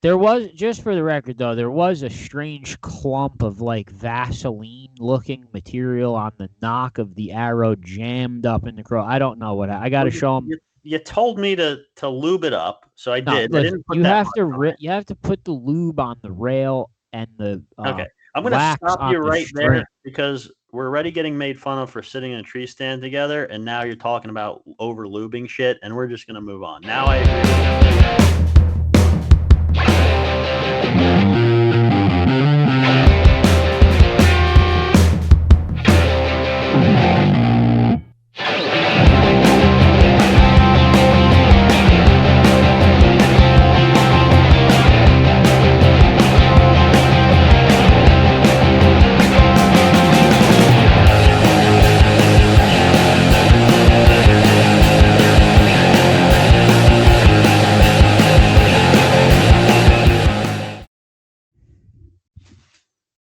There was, just for the record though, there was a strange clump of like Vaseline-looking material on the knock of the arrow jammed up in the crow. I don't know what I got Well, to show him. you told me to lube it up, so I No, did. I listen, didn't put that much on it. you have to put the lube on the rail and the Okay. I'm going to wax stop on you the right string. there because we're already getting made fun of for sitting in a tree stand together, and now you're talking about over lubing shit, and we're just going to move on. Now I agree.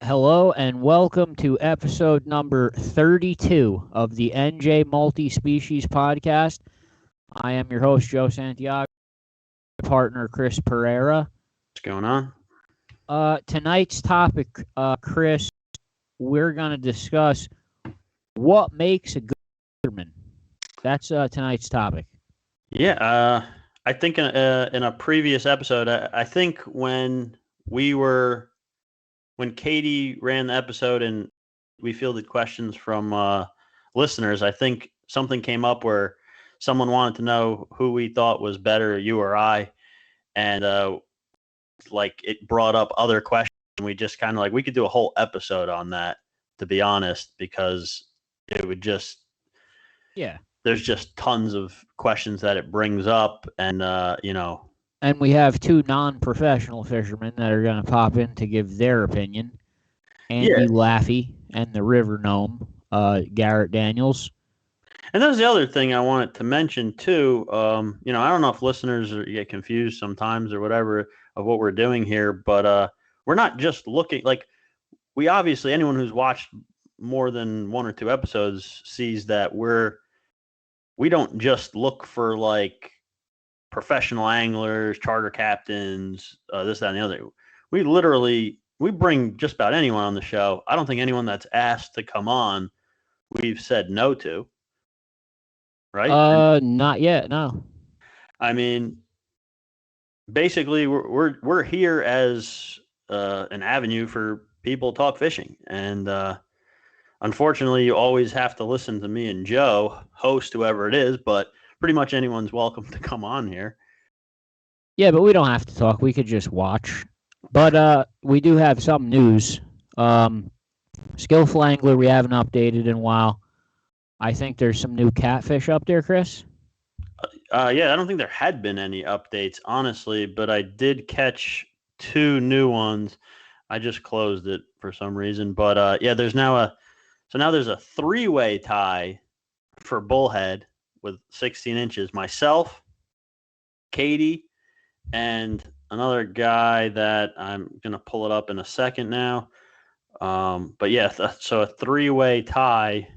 Hello and welcome to episode number 32 of the NJ Multi-Species Podcast. I am your host, Joe Santiago, my partner, Chris Pereira. What's going on? Tonight's topic, Chris, we're going to discuss what makes a good fisherman. That's tonight's topic. Yeah, I think in a previous episode, I think when Katie ran the episode and we fielded questions from listeners, I think something came up where someone wanted to know who we thought was better, you or I, and like it brought up other questions. And we just kind of like we could do a whole episode on that, to be honest, because it would just there's just tons of questions that it brings up, and And we have two non-professional fishermen that are going to pop in to give their opinion. Andy Laffy and the River Gnome, Garrett Daniels. And that's the other thing I wanted to mention too. I don't know if listeners get confused sometimes or whatever of what we're doing here, but we're not just looking like we obviously anyone who's watched more than one or two episodes sees that we don't just look for like professional anglers, charter captains, this, that, and the other. We bring just about anyone on the show. I don't think anyone that's asked to come on, we've said no to. Right? Not yet, no. I mean, basically, we're here as an avenue for people to talk fishing, and unfortunately, you always have to listen to me and Joe host whoever it is, but pretty much anyone's welcome to come on here. Yeah, but we don't have to talk. We could just watch. But we do have some news. Skillful Angler, we haven't updated in a while. I think there's some new catfish up there, Chris. Yeah, I don't think there had been any updates, honestly, but I did catch two new ones. I just closed it for some reason, but yeah, there's now a three-way tie for bullhead with 16 inches. Myself, Katie, and another guy that I'm going to pull it up in a second now. But yeah, so a three-way tie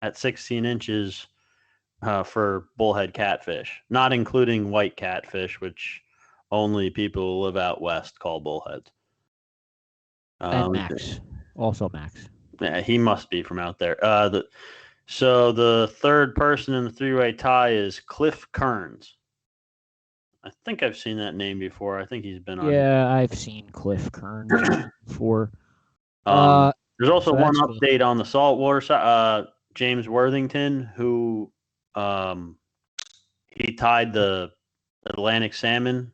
at 16 inches for bullhead catfish, not including white catfish, which only people who live out west call bullheads. And Max. Also Max. Yeah, he must be from out there. So the third person in the three-way tie is Cliff Kearns. I think I've seen that name before. I think he's been on. Yeah, I've seen Cliff Kearns before. There's also one update on the saltwater side. James Worthington, who he tied the Atlantic salmon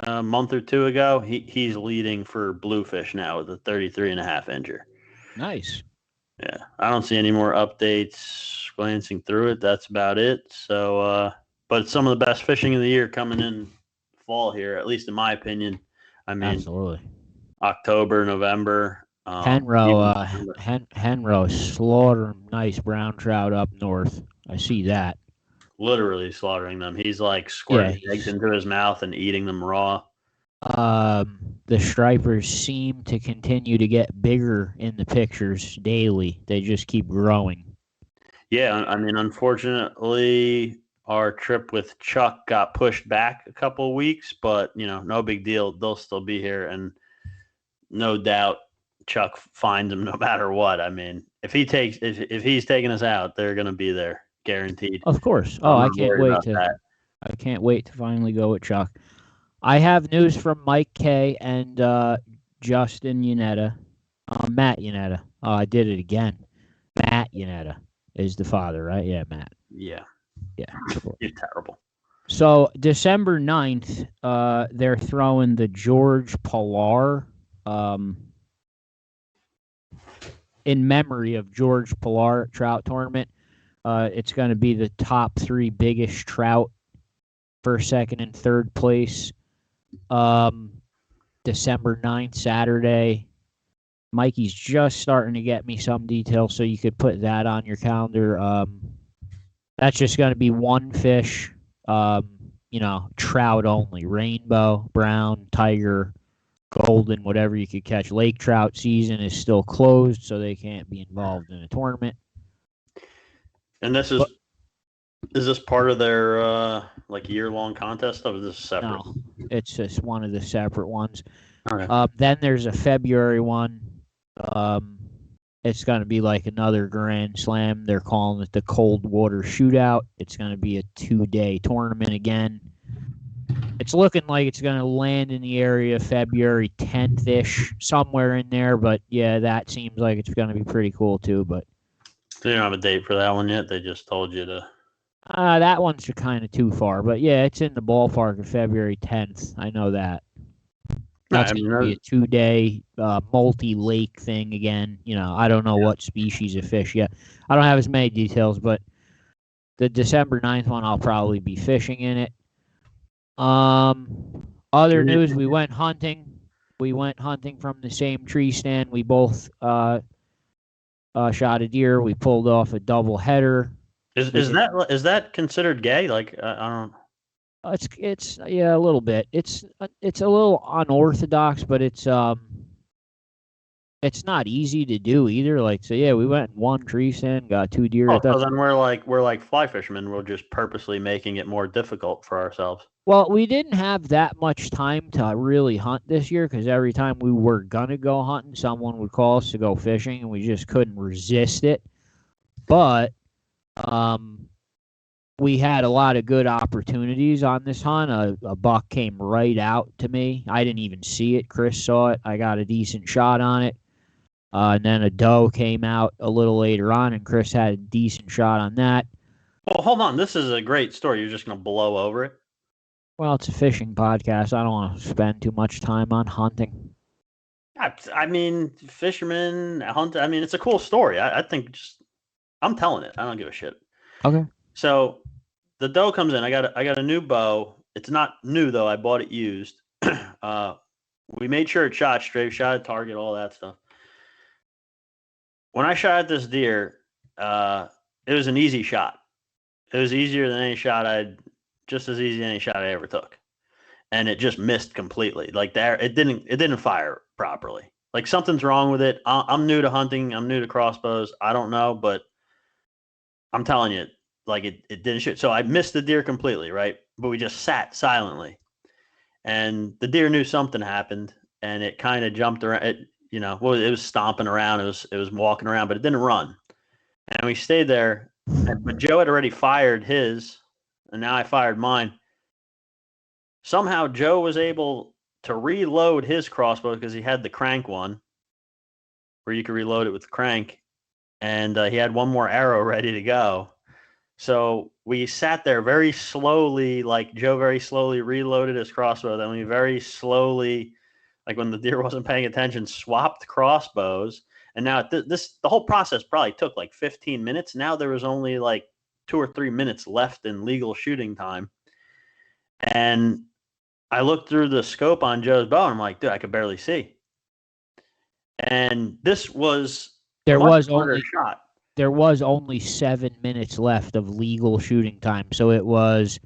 a month or two ago. He's leading for bluefish now with a 33.5 incher. Nice. Yeah, I don't see any more updates. Glancing through it, that's about it. So, but it's some of the best fishing of the year coming in fall here, at least in my opinion. I mean, absolutely. October, November. Henro slaughtering nice brown trout up north. I see that. Literally slaughtering them. He's like squirting eggs into his mouth and eating them raw. The stripers seem to continue to get bigger in the pictures daily. They just keep growing. Yeah, I mean, unfortunately, our trip with Chuck got pushed back a couple of weeks, but no big deal. They'll still be here, and no doubt Chuck finds them no matter what. I mean, if he's taking us out, they're gonna be there, guaranteed. Of course. I'm Oh, I not can't worried wait about to. that. I can't wait to finally go with Chuck. I have news from Mike K and Justin Yanetta. Matt Yanetta. Oh, I did it again. Matt Yanetta is the father, right? Yeah, Matt. Yeah, Yeah, of course. you're terrible. So December 9th, they're throwing the George Pilar, in memory of George Pilar trout tournament. It's going to be the top 3 biggest trout, first, second, and third place. December 9th, Saturday. Mikey's just starting to get me some details, so you could put that on your calendar. That's just going to be one fish, trout only, rainbow, brown, tiger, golden, whatever you could catch. Lake trout season is still closed, so they can't be involved in a tournament. And this is this part of their year-long contest stuff? Or is this separate? No, it's just one of the separate ones. Okay. Then there's a February one. It's going to be like another Grand Slam. They're calling it the Cold Water Shootout. It's going to be a 2-day tournament again. It's looking like it's going to land in the area February 10th-ish, somewhere in there. But, yeah, that seems like it's going to be pretty cool, too. But So you don't have a date for that one yet? They just told you to... that one's kind of too far. But, yeah, it's in the ballpark of February 10th. I know that. That's going to be a 2-day multi-lake thing again. I don't know what species of fish yet. I don't have as many details, but the December 9th one, I'll probably be fishing in it. Other news, we went hunting. We went hunting from the same tree stand. We both shot a deer. We pulled off a double header. Is that considered gay? Like, I don't... It's yeah, a little bit. It's a little unorthodox, but it's not easy to do either. Like, so yeah, we went in one tree stand, got 2 deer. Oh, so then we're like fly fishermen. We're just purposely making it more difficult for ourselves. Well, we didn't have that much time to really hunt this year because every time we were gonna go hunting, someone would call us to go fishing, and we just couldn't resist it. But we had a lot of good opportunities on this hunt. A buck came right out to me. I didn't even see it. Chris saw it. I got a decent shot on it. And then a doe came out a little later on, and Chris had a decent shot on that. Well, hold on. This is a great story. You're just going to blow over it? Well, it's a fishing podcast. I don't want to spend too much time on hunting. I mean, fishermen, hunt. I mean, it's a cool story. I think I'm telling it. I don't give a shit. Okay. So the doe comes in. I got a new bow. It's not new though. I bought it used. We made sure it shot straight, shot at target, all that stuff. When I shot at this deer, it was an easy shot. It was easier than any shot just as easy as any shot I ever took, and it just missed completely. Like there, it didn't fire properly. Like something's wrong with it. I'm new to hunting. I'm new to crossbows. I don't know, but I'm telling you, like it didn't shoot. So I missed the deer completely, right? But we just sat silently, and the deer knew something happened, and it kind of jumped around. It was stomping around. It was walking around, but it didn't run. And we stayed there. But Joe had already fired his, and now I fired mine. Somehow Joe was able to reload his crossbow because he had the crank one, where you could reload it with the crank, and he had one more arrow ready to go. So we sat there very slowly, like Joe very slowly reloaded his crossbow. Then we very slowly, like when the deer wasn't paying attention, swapped crossbows. And now the whole process probably took like 15 minutes. Now there was only like 2 or 3 minutes left in legal shooting time. And I looked through the scope on Joe's bow, and I'm like, dude, I could barely see. And this was there was only 7 minutes left of legal shooting time. So it was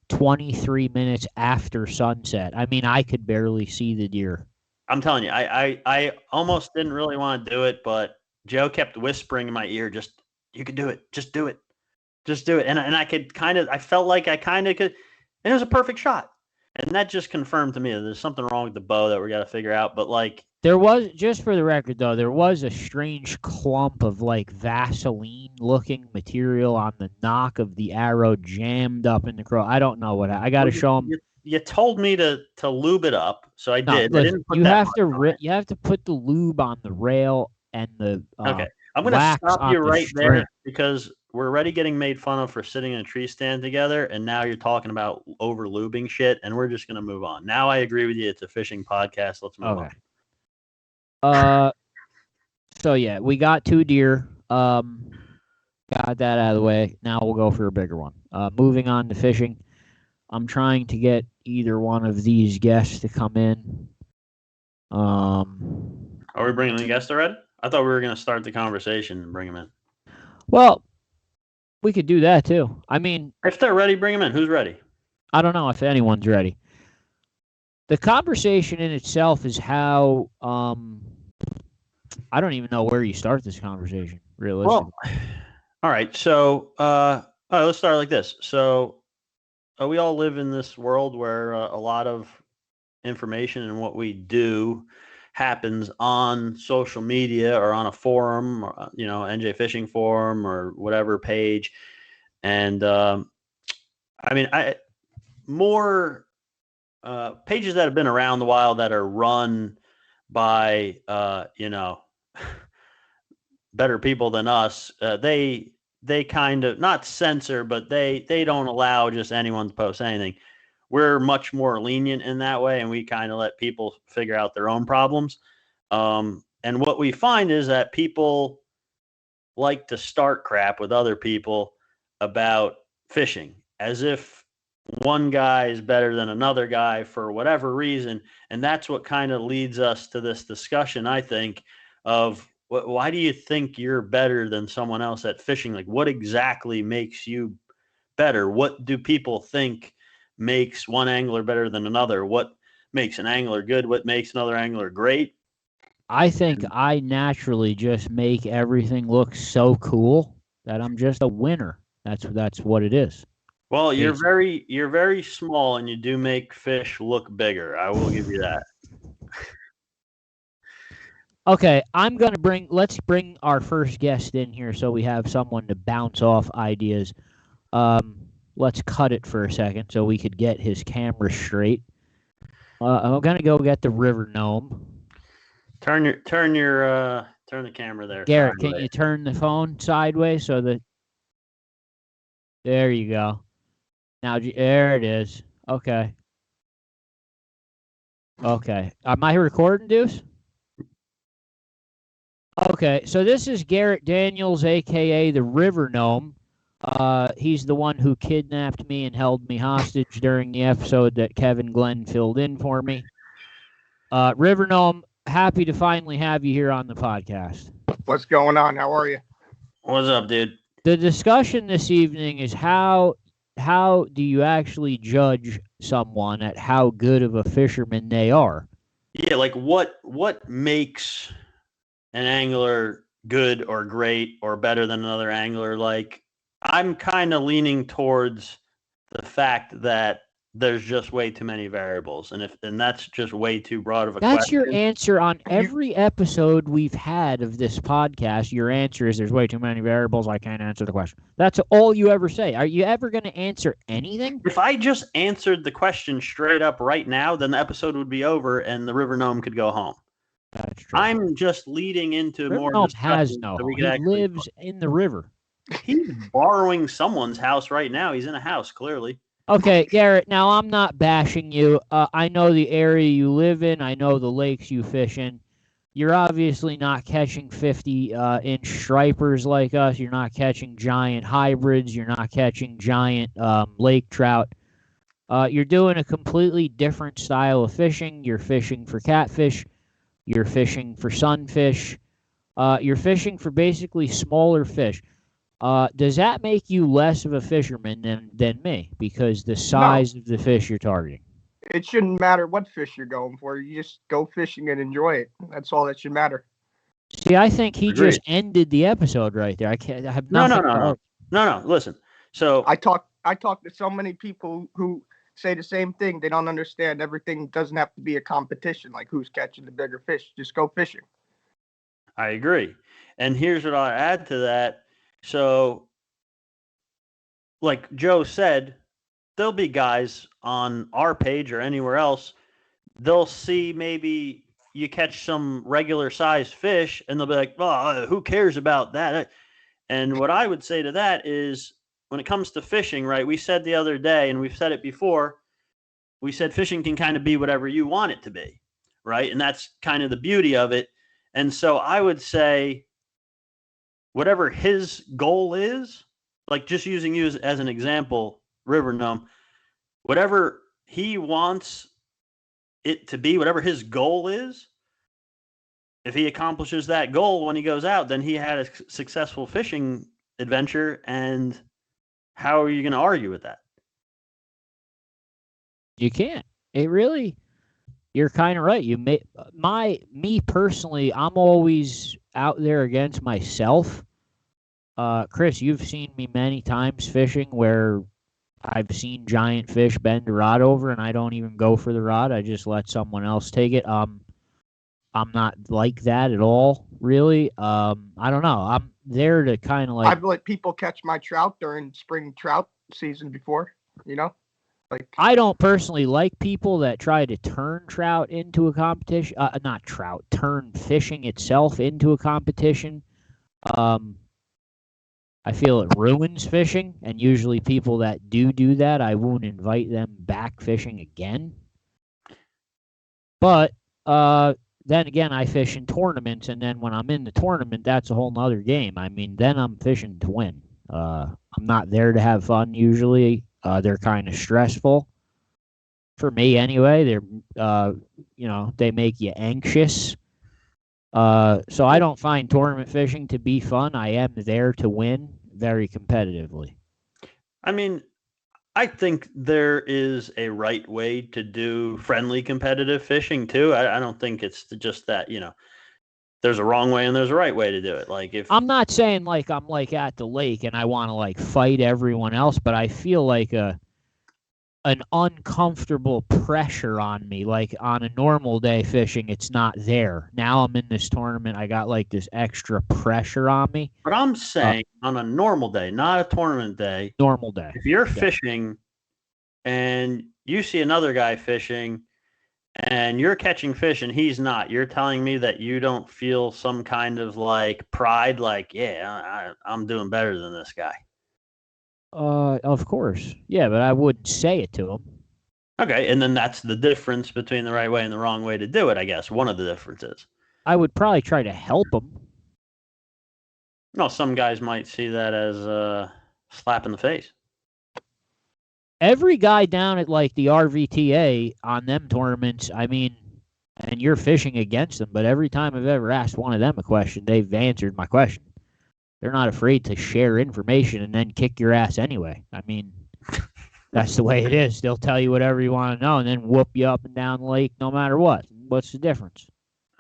23 minutes after sunset. I mean, I could barely see the deer. I'm telling you, I almost didn't really want to do it, but Joe kept whispering in my ear, you can do it. Just do it. Just do it. And I could I felt like I kind of could, and it was a perfect shot. And that just confirmed to me that there's something wrong with the bow that we got to figure out. But like, there was, just for the record though, there was a strange clump of like Vaseline looking material on the nock of the arrow jammed up in the crow. I don't know what I got to show him. You told me to lube it up, so I did. Listen, I didn't put you that have much to on it. you have to put the lube on the rail and the Okay. I'm going to wax stop on you the right string. there because we're already getting made fun of for sitting in a tree stand together, and now you're talking about over lubing shit, and we're just going to move on. Now I agree with you. It's a fishing podcast. Let's move on. So yeah, we got 2 deer. Got that out of the way. Now we'll go for a bigger one. Moving on to fishing. I'm trying to get either one of these guests to come in. Are we bringing the guest already? I thought we were going to start the conversation and bring them in. Well, we could do that too. I mean, if they're ready, bring them in. Who's ready? I don't know if anyone's ready. The conversation in itself is how I don't even know where you start this conversation, realistically. Well, all right. So let's start like this. So we all live in this world where a lot of information and what we do happens on social media or on a forum, or, NJ Fishing Forum or whatever page. And I mean, more pages that have been around a while that are run by, better people than us. They kind of not censor, but they don't allow just anyone to post anything. We're much more lenient in that way, and we kind of let people figure out their own problems. And what we find is that people like to start crap with other people about fishing, as if one guy is better than another guy for whatever reason. And that's what kind of leads us to this discussion, I think, of why do you think you're better than someone else at fishing? Like, what exactly makes you better? What do people think makes one angler better than another? What makes an angler good? What makes another angler great? I think I naturally just make everything look so cool that I'm just a winner. That's what it is. Well, you're very small, and you do make fish look bigger. I will give you that. Okay, let's bring our first guest in here so we have someone to bounce off ideas. Let's cut it for a second so we could get his camera straight. I'm gonna go get the river gnome. Turn the camera there. Garrett, can you turn the phone sideways so that? There you go. Now there it is. Okay. Okay. Am I recording, Deuce? Okay, so this is Garrett Daniels, a.k.a. the River Gnome. He's the one who kidnapped me and held me hostage during the episode that Kevin Glenn filled in for me. River Gnome, happy to finally have you here on the podcast. What's going on? How are you? What's up, dude? The discussion this evening is how do you actually judge someone at how good of a fisherman they are? Yeah, like what makes an angler good or great or better than another angler? Like, I'm kind of leaning towards the fact that there's just way too many variables, and that's just way too broad of a question. That's your answer on every episode we've had of this podcast. Your answer is there's way too many variables. I can't answer the question. That's all you ever say. Are you ever going to answer anything? If I just answered the question straight up right now, then the episode would be over and the River Gnome could go home. That's true. I'm just leading into River more Gnome discussion has no home. He lives in the river. He's borrowing someone's house right now. He's in a house, clearly. Okay, Garrett, now I'm not bashing you. I know the area you live in. I know the lakes you fish in. You're obviously not catching 50-inch stripers like us. You're not catching giant hybrids. You're not catching giant lake trout. You're doing a completely different style of fishing. You're fishing for catfish. You're fishing for sunfish. You're fishing for basically smaller fish. Does that make you less of a fisherman than me? Because the size of the fish you're targeting. It shouldn't matter what fish you're going for. You just go fishing and enjoy it. That's all that should matter. See, I think he just ended the episode right there. I have nothing. No. Listen. So I talk to so many people who say the same thing. They don't understand everything doesn't have to be a competition. Like who's catching the bigger fish? Just go fishing. I agree. And here's what I'll add to that. So, like Joe said, there'll be guys on our page or anywhere else. They'll see maybe you catch some regular sized fish and they'll be like, oh, who cares about that? And what I would say to that is when it comes to fishing, right? We said the other day, and we've said it before, we said fishing can kind of be whatever you want it to be, right? And that's kind of the beauty of it. And so I would say whatever his goal is, like just using you as an example, River Gnome, whatever he wants it to be, whatever his goal is, if he accomplishes that goal when he goes out, then he had a successful fishing adventure. And how are you going to argue with that? You can't. It really. You're kind of right. Me personally, I'm always out there against myself. Chris, you've seen me many times fishing where I've seen giant fish bend a rod over, and I don't even go for the rod. I just let someone else take it. I'm not like that at all, really. I don't know. I'm there to kind of like. I've let people catch my trout during spring trout season before. Like I don't personally like people that try to turn trout into a competition. Not trout, turn fishing itself into a competition. I feel it ruins fishing, and usually people that do that, I won't invite them back fishing again. But then again, I fish in tournaments, and then when I'm in the tournament, that's a whole nother game. I mean, then I'm fishing to win. I'm not there to have fun usually. They're kind of stressful. For me, anyway, they're they make you anxious. So I don't find tournament fishing to be fun. I am there to win very competitively. I mean, I think there is a right way to do friendly competitive fishing too. I don't think it's just that, there's a wrong way and there's a right way to do it. Like if I'm not saying like I'm like at the lake and I want to like fight everyone else, but I feel like an uncomfortable pressure on me. Like on a normal day fishing, it's not there. Now I'm in this tournament, I got like this extra pressure on me. But I'm saying on a normal day, not a tournament day. Normal day. If you're fishing and you see another guy fishing and you're catching fish and he's not, you're telling me that you don't feel some kind of like pride, like, yeah, I'm doing better than this guy. Of course. Yeah, but I wouldn't say it to him. Okay, and then that's the difference between the right way and the wrong way to do it, I guess. One of the differences. I would probably try to help him. No, some guys might see that as a slap in the face. Every guy down at like the RVTA on them tournaments, I mean, and you're fishing against them, but every time I've ever asked one of them a question, they've answered my question. They're not afraid to share information and then kick your ass anyway. I mean, that's the way it is. They'll tell you whatever you want to know and then whoop you up and down the lake no matter what. What's the difference?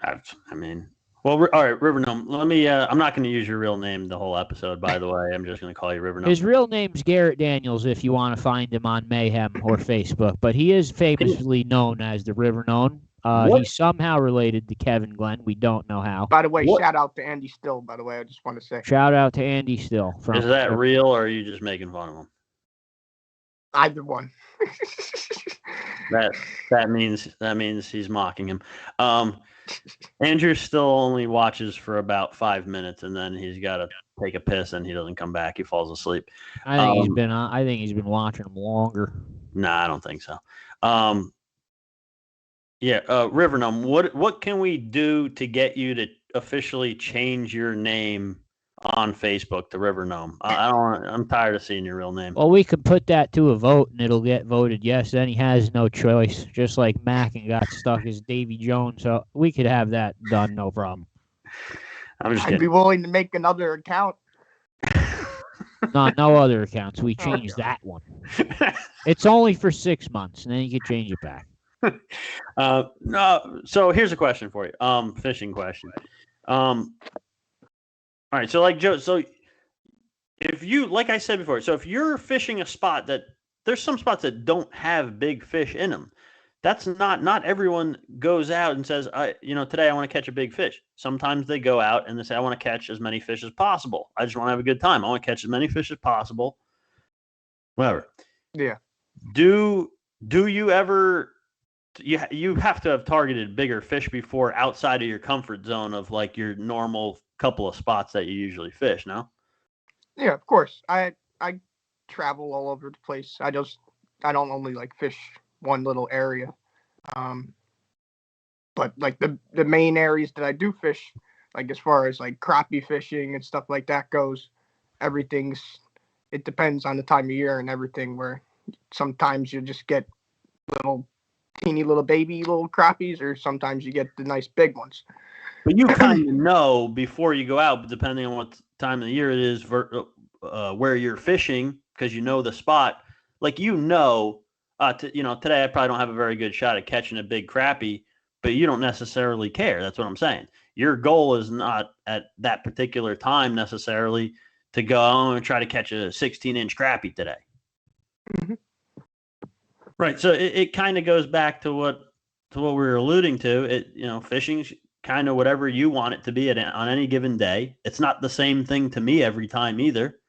I mean, well, all right, River Gnome, let me, I'm not going to use your real name the whole episode, by the way. I'm just going to call you River Gnome. His real name's Garrett Daniels if you want to find him on Mayhem or Facebook, but he is famously known as the River Gnome. He's somehow related to Kevin Glenn. We don't know how. By the way, shout out to Andy Still, by the way. I just want to say. Shout out to Andy Still. Is that real or are you just making fun of him? Either one. That means he's mocking him. Andrew still only watches for about 5 minutes and then he's got to take a piss and he doesn't come back. He falls asleep. I think he's been watching him longer. Nah, I don't think so. River Gnome, what can we do to get you to officially change your name on Facebook to River Gnome? I'm tired of seeing your real name. Well, we could put that to a vote and it'll get voted yes. Then he has no choice, just like Mackin got stuck as Davy Jones. So we could have that done, no problem. I'd be willing to make another account. No other accounts. We changed that one. It's only for 6 months, and then you can change it back. No. So here's a question for you. Fishing question. All right. So like Joe, so if you, like I said before, so if you're fishing a spot that there's some spots that don't have big fish in them. That's not everyone goes out and says, today I want to catch a big fish. Sometimes they go out and they say, I want to catch as many fish as possible. I just want to have a good time. I want to catch as many fish as possible. Whatever. Yeah. Do you ever, you have to have targeted bigger fish before outside of your comfort zone of like your normal couple of spots that you usually fish, no? Yeah, of course. I travel all over the place. I don't only like fish one little area. But like the main areas that I do fish, like as far as like crappie fishing and stuff like that goes, it depends on the time of year and everything, where sometimes you just get teeny little baby little crappies, or sometimes you get the nice big ones. But you kind of know before you go out, depending on what time of the year it is, where you're fishing, because you know the spot. Like today I probably don't have a very good shot at catching a big crappie, but you don't necessarily care. That's what I'm saying. Your goal is not at that particular time necessarily to go and try to catch a 16-inch crappie today. Mm-hmm. Right. So it kind of goes back to what we were alluding to. Fishing's kind of whatever you want it to be on any given day. It's not the same thing to me every time either.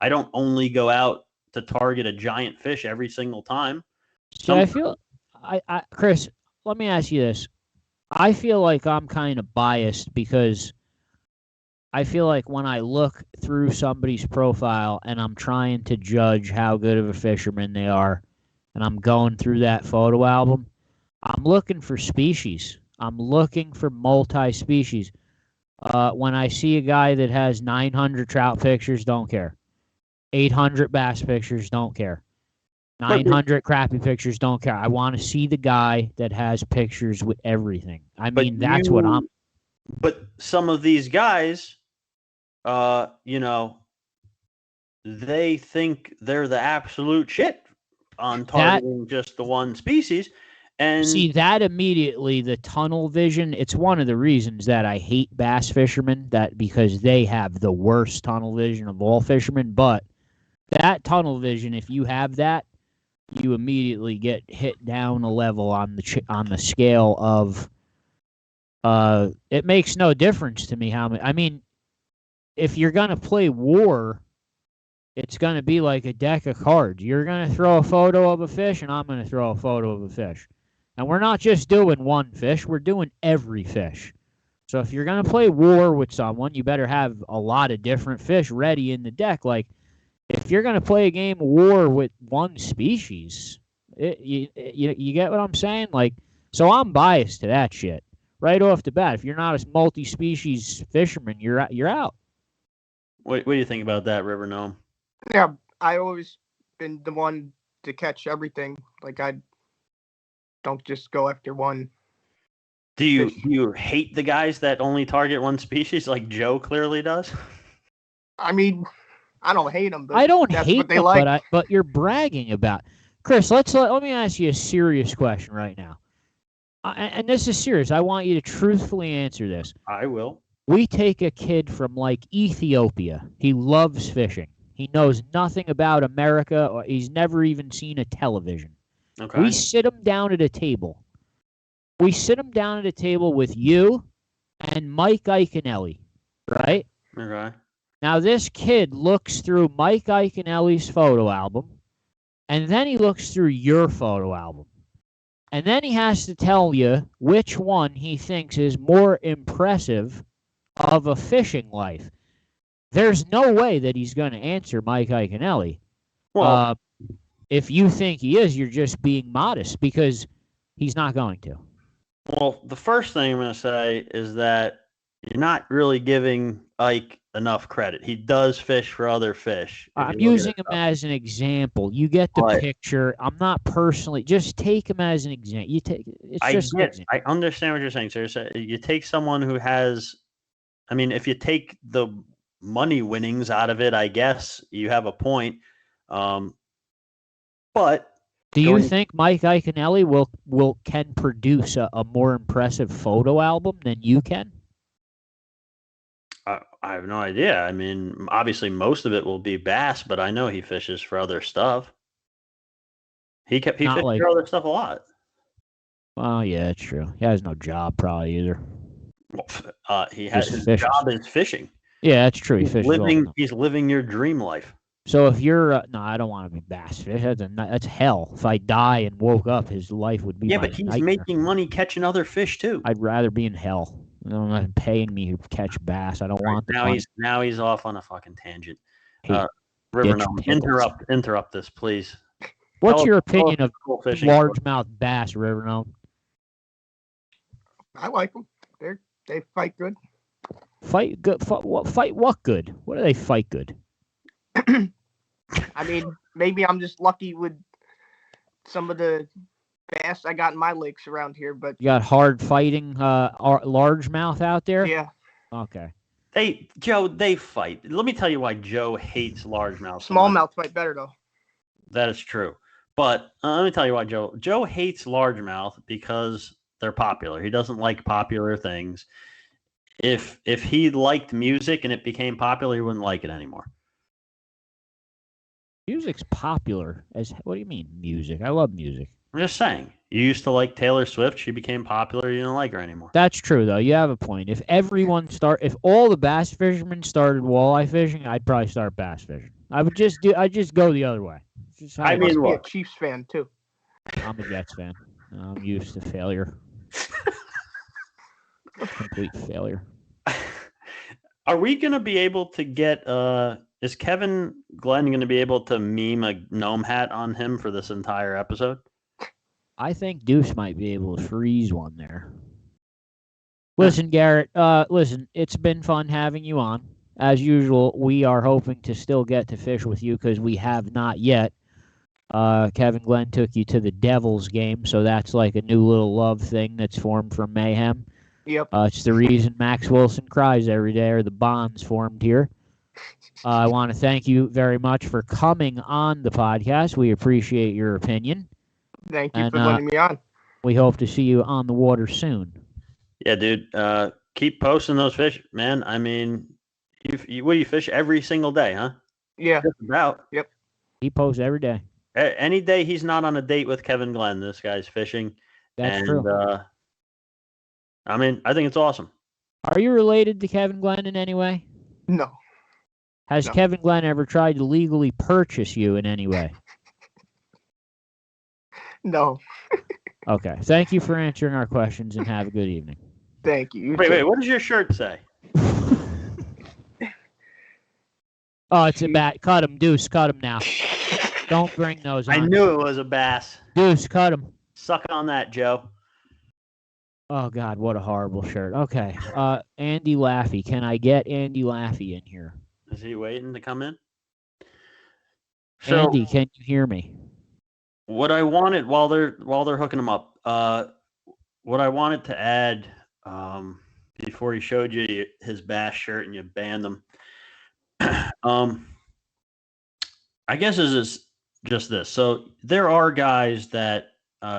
I don't only go out to target a giant fish every single time. So I feel, Chris, let me ask you this. I feel like I'm kind of biased because I feel like when I look through somebody's profile and I'm trying to judge how good of a fisherman they are, and I'm going through that photo album, I'm looking for species. I'm looking for multi-species. When I see a guy that has 900 trout pictures, don't care. 800 bass pictures, don't care. 900 crappie pictures, don't care. I want to see the guy that has pictures with everything. I mean, that's what I'm... But some of these guys, they think they're the absolute shit on targeting just the one species. And see, that immediately, the tunnel vision, it's one of the reasons that I hate bass fishermen, because they have the worst tunnel vision of all fishermen. But that tunnel vision, if you have that, you immediately get hit down a level on the scale of it makes no difference to me how many. I mean, if you're gonna play war, it's gonna be like a deck of cards. You're gonna throw a photo of a fish, and I'm gonna throw a photo of a fish. And we're not just doing one fish, we're doing every fish. So if you're going to play war with someone, you better have a lot of different fish ready in the deck. Like, if you're going to play a game of war with one species, you get what I'm saying? Like, so I'm biased to that shit right off the bat. If you're not a multi-species fisherman, you're out. What do you think about that, River Gnome? Yeah, I always been the one to catch everything. Like, I don't just go after one. Do you hate the guys that only target one species, like Joe clearly does? I mean, I don't hate them. But I don't that's hate what they them, like. but you're bragging about. Chris, let me ask you a serious question right now. And this is serious. I want you to truthfully answer this. I will. We take a kid from like Ethiopia. He loves fishing. He knows nothing about America, or he's never even seen a television. Okay. We sit him down at a table. We sit him down at a table with you and Mike Iaconelli, right? Okay. Now, this kid looks through Mike Iaconelli's photo album, and then he looks through your photo album. And then he has to tell you which one he thinks is more impressive of a fishing life. There's no way that he's going to answer Mike Iaconelli. Well, if you think he is, you're just being modest, because he's not going to. Well, the first thing I'm going to say is that you're not really giving Ike enough credit. He does fish for other fish. I'm using him as an example. You get the picture. I'm not personally. Just take him as an example. I understand what you're saying, sir. So you take someone who has, I mean, if you take the money winnings out of it, I guess you have a point. But do you think Mike Iaconelli can produce a more impressive photo album than you can? I have no idea. I mean, obviously most of it will be bass, but I know he fishes for other stuff. He Not fishes like, for other stuff a lot. well, yeah, it's true. He has no job probably either. Well, he has Just his fishes. job is fishing. Yeah, that's true. He fishes all the time. He's living your dream life. So if you're, no, I don't want to be bass fish. That's hell. If I die and woke up, his life would be Yeah, my but he's nightmare. making money catching other fish too. I'd rather be in hell. They're not paying me to catch bass. I don't want the money. Now he's off on a fucking tangent. Hate River ditch Gnome, pickles. interrupt this, please. What's Tell your us opinion of cool fishing. largemouth bass, River Gnome? I like them. They fight good. Fight good. Fight what good? What do they fight good? I mean, maybe I'm just lucky with some of the bass I got in my lakes around here, but You got hard fighting largemouth out there? yeah, Okay. They fight. Let me tell you why Joe hates largemouth. So much. smallmouth fight better though. That is true. But let me tell you why Joe hates largemouth because they're popular. He doesn't like popular things. If he liked music and it became popular, he wouldn't like it anymore. Music's popular. What do you mean music? I love music. I'm just saying. You used to like Taylor Swift. She became popular. You don't like her anymore. That's true though. You have a point. If all the bass fishermen started walleye fishing, I'd probably start bass fishing. I'd just go the other way. I mean, Must be a look. Chiefs fan too. I'm a Jets fan. I'm used to failure. Complete failure. Are we going to be able to get is Kevin Glenn going to be able to meme a gnome hat on him for this entire episode? I think Deuce might be able to freeze one there. Listen, Garrett, it's been fun having you on. As usual, we are hoping to still get to fish with you because we have not yet. Kevin Glenn took you to the Devils game, so that's like a new little love thing that's formed from Mayhem. Yep. It's the reason Max Wilson cries every day, or the bonds formed here. I want to thank you very much for coming on the podcast. We appreciate your opinion. Thank you for letting me on. We hope to see you on the water soon. Yeah, dude. Keep posting those fish, man. I mean, you fish every single day, huh? Yeah. Just about. Yep. He posts every day. Any day he's not on a date with Kevin Glenn, this guy's fishing. That's true. I mean, I think it's awesome. Are you related to Kevin Glenn in any way? No. Has Kevin Glenn ever tried to legally purchase you in any way? No. Okay. Thank you for answering our questions and have a good evening. Thank you. Wait. What does your shirt say? Oh, it's a bat. Cut him, Deuce. Cut him now. Don't bring those on. I knew it was a bass. Deuce, cut him. Suck on that, Joe. Oh, God, what a horrible shirt. Okay. Andy Laffy. Can I get Andy Laffy in here? Is he waiting to come in? So, Andy, can you hear me? What I wanted while they're hooking him up, what I wanted to add before he showed you his bass shirt and you banned him, I guess is just this. So there are guys that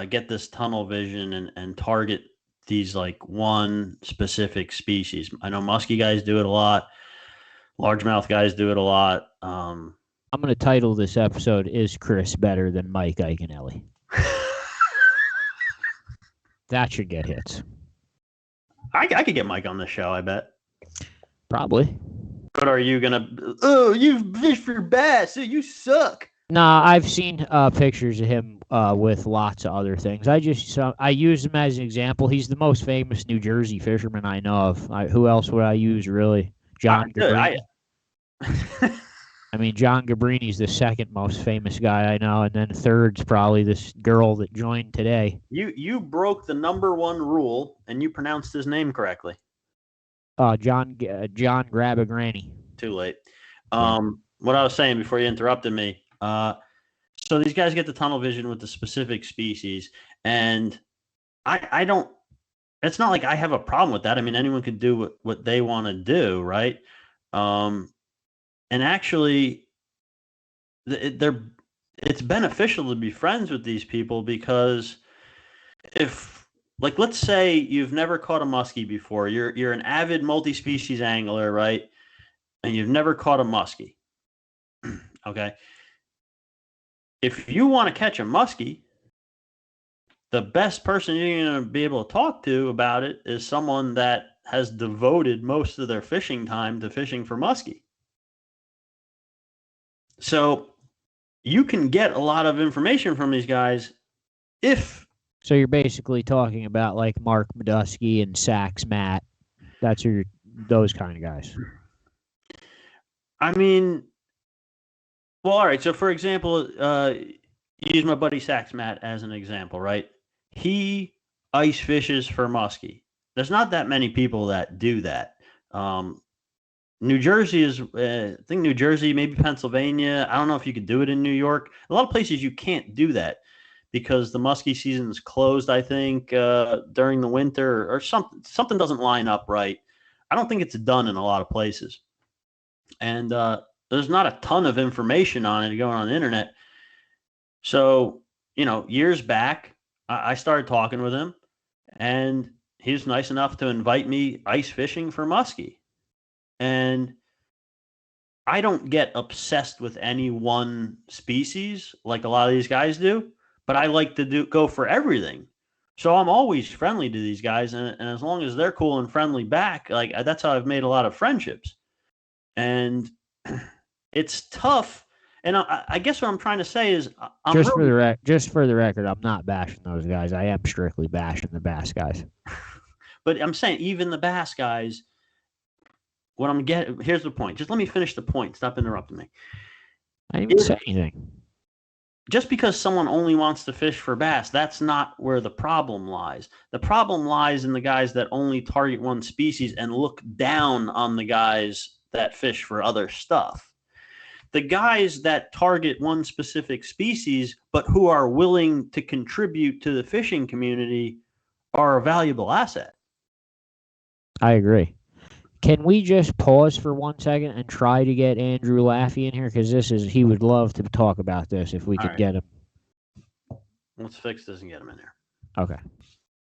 get this tunnel vision and target these like one specific species. I know musky guys do it a lot. Largemouth guys do it a lot. I'm going to title this episode, Is Chris Better Than Mike Iaconelli? That should get hits. I could get Mike on the show, I bet. Probably. But are you going to, oh, you fish for bass, so you suck. Nah, I've seen pictures of him with lots of other things. I use him as an example. He's the most famous New Jersey fisherman I know of. Who else would I use, really? John Gabrini. I mean, John Gabrini's the second most famous guy I know, and then third's probably this girl that joined today. You broke the number one rule, and you pronounced his name correctly. John Grabagranny. Too late. What I was saying before you interrupted me. So these guys get the tunnel vision with the specific species, and I don't. It's not like I have a problem with that. I mean, anyone can do what they want to do, right? And actually, it's beneficial to be friends with these people because if like let's say you've never caught a muskie before. You're an avid multi-species angler, right? And you've never caught a muskie. Okay. If you want to catch a muskie, the best person you're going to be able to talk to about it is someone that has devoted most of their fishing time to fishing for muskie. So you can get a lot of information from these guys if. So you're basically talking about like Mark Medusky and Sax Matt. That's those kind of guys. I mean, well, all right. So for example, use my buddy Sax Matt as an example, right? He ice fishes for muskie. There's not that many people that do that. New Jersey is, I think New Jersey, maybe Pennsylvania. I don't know if you could do it in New York. A lot of places you can't do that because the muskie season is closed, I think, during the winter or something doesn't line up right. I don't think it's done in a lot of places. And there's not a ton of information on it going on the internet. So, years back, I started talking with him, and he was nice enough to invite me ice fishing for muskie. And I don't get obsessed with any one species like a lot of these guys do, but I like to go for everything. So I'm always friendly to these guys, and as long as they're cool and friendly back, like that's how I've made a lot of friendships. And it's tough. And I guess what I'm trying to say is, just for the record, I'm not bashing those guys. I am strictly bashing the bass guys. But I'm saying even the bass guys. Here's the point. Just let me finish the point. Stop interrupting me. I didn't even say anything. Just because someone only wants to fish for bass, that's not where the problem lies. The problem lies in the guys that only target one species and look down on the guys that fish for other stuff. The guys that target one specific species, but who are willing to contribute to the fishing community, are a valuable asset. I agree. Can we just pause for 1 second and try to get Andrew Laffy in here? Because he would love to talk about this if we could get him. Let's fix this and get him in there. Okay.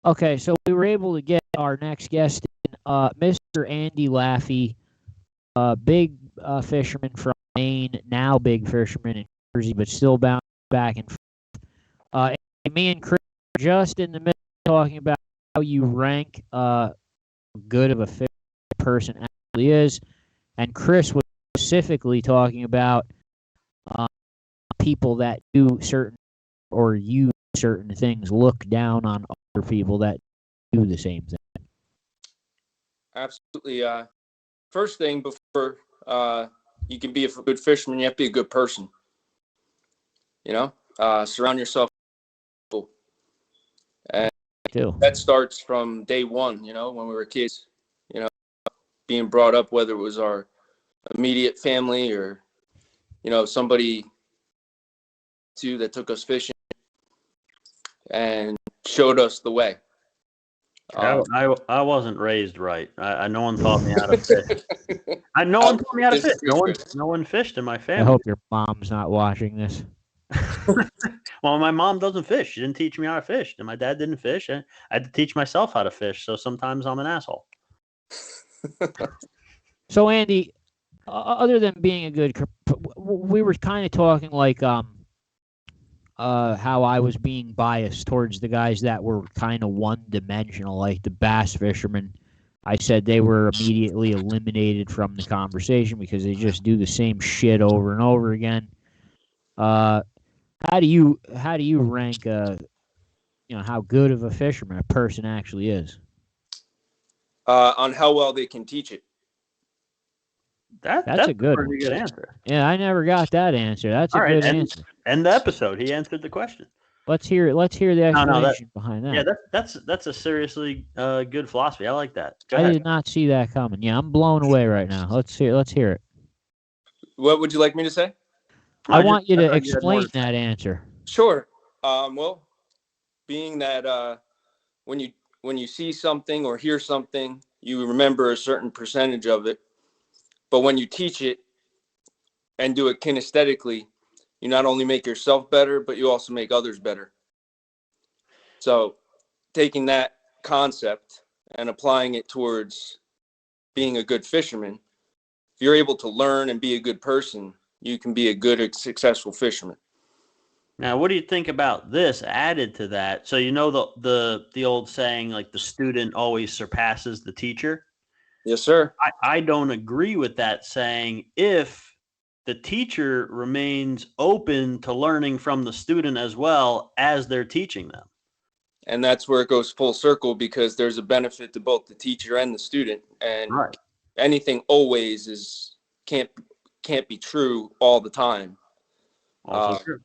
Okay, so we were able to get our next guest in, Mr. Andy Laffy, big fisherman from Maine, now big fisherman in Jersey, but still bound back and forth. Me and Chris are just in the middle talking about how you rank good of a fish person actually is, and Chris was specifically talking about people that do certain or use certain things look down on other people that do the same thing. Absolutely. First thing, before you can be a good fisherman, you have to be a good person. Surround yourself with people. And that starts from day one, when we were kids, being brought up, whether it was our immediate family or, somebody that took us fishing and showed us the way. I wasn't raised right. No one taught me how to fish. No one taught me how to fish. No one fished in my family. I hope your mom's not watching this. Well, my mom doesn't fish. She didn't teach me how to fish, and my dad didn't fish. I had to teach myself how to fish. So sometimes I'm an asshole. So Andy, other than being a good, we were kind of talking like how I was being biased towards the guys that were kind of one-dimensional, like the bass fishermen. I said they were immediately eliminated from the conversation because they just do the same shit over and over again. How do you rank how good of a fisherman a person actually is? On how well they can teach it. That's a good pretty good answer. Yeah, I never got that answer. That's a good answer. End the episode. He answered the question. Let's hear the explanation behind that. Yeah, that's a seriously good philosophy. I like that. Go I ahead. did not see that coming. Yeah, I'm blown away right now. Let's hear it. What would you like me to say? I want you to explain that answer. Sure. Well, being that when you see something or hear something, you remember a certain percentage of it. But when you teach it and do it kinesthetically, you not only make yourself better, but you also make others better. So taking that concept and applying it towards being a good fisherman, if you're able to learn and be a good person, you can be a good, successful fisherman. Now, what do you think about this added to that? So, you know, the old saying, like, the student always surpasses the teacher. Yes, sir. I don't agree with that saying if the teacher remains open to learning from the student as well as they're teaching them. And that's where it goes full circle, because there's a benefit to both the teacher and the student. And Right. anything always can't be true all the time. Also true.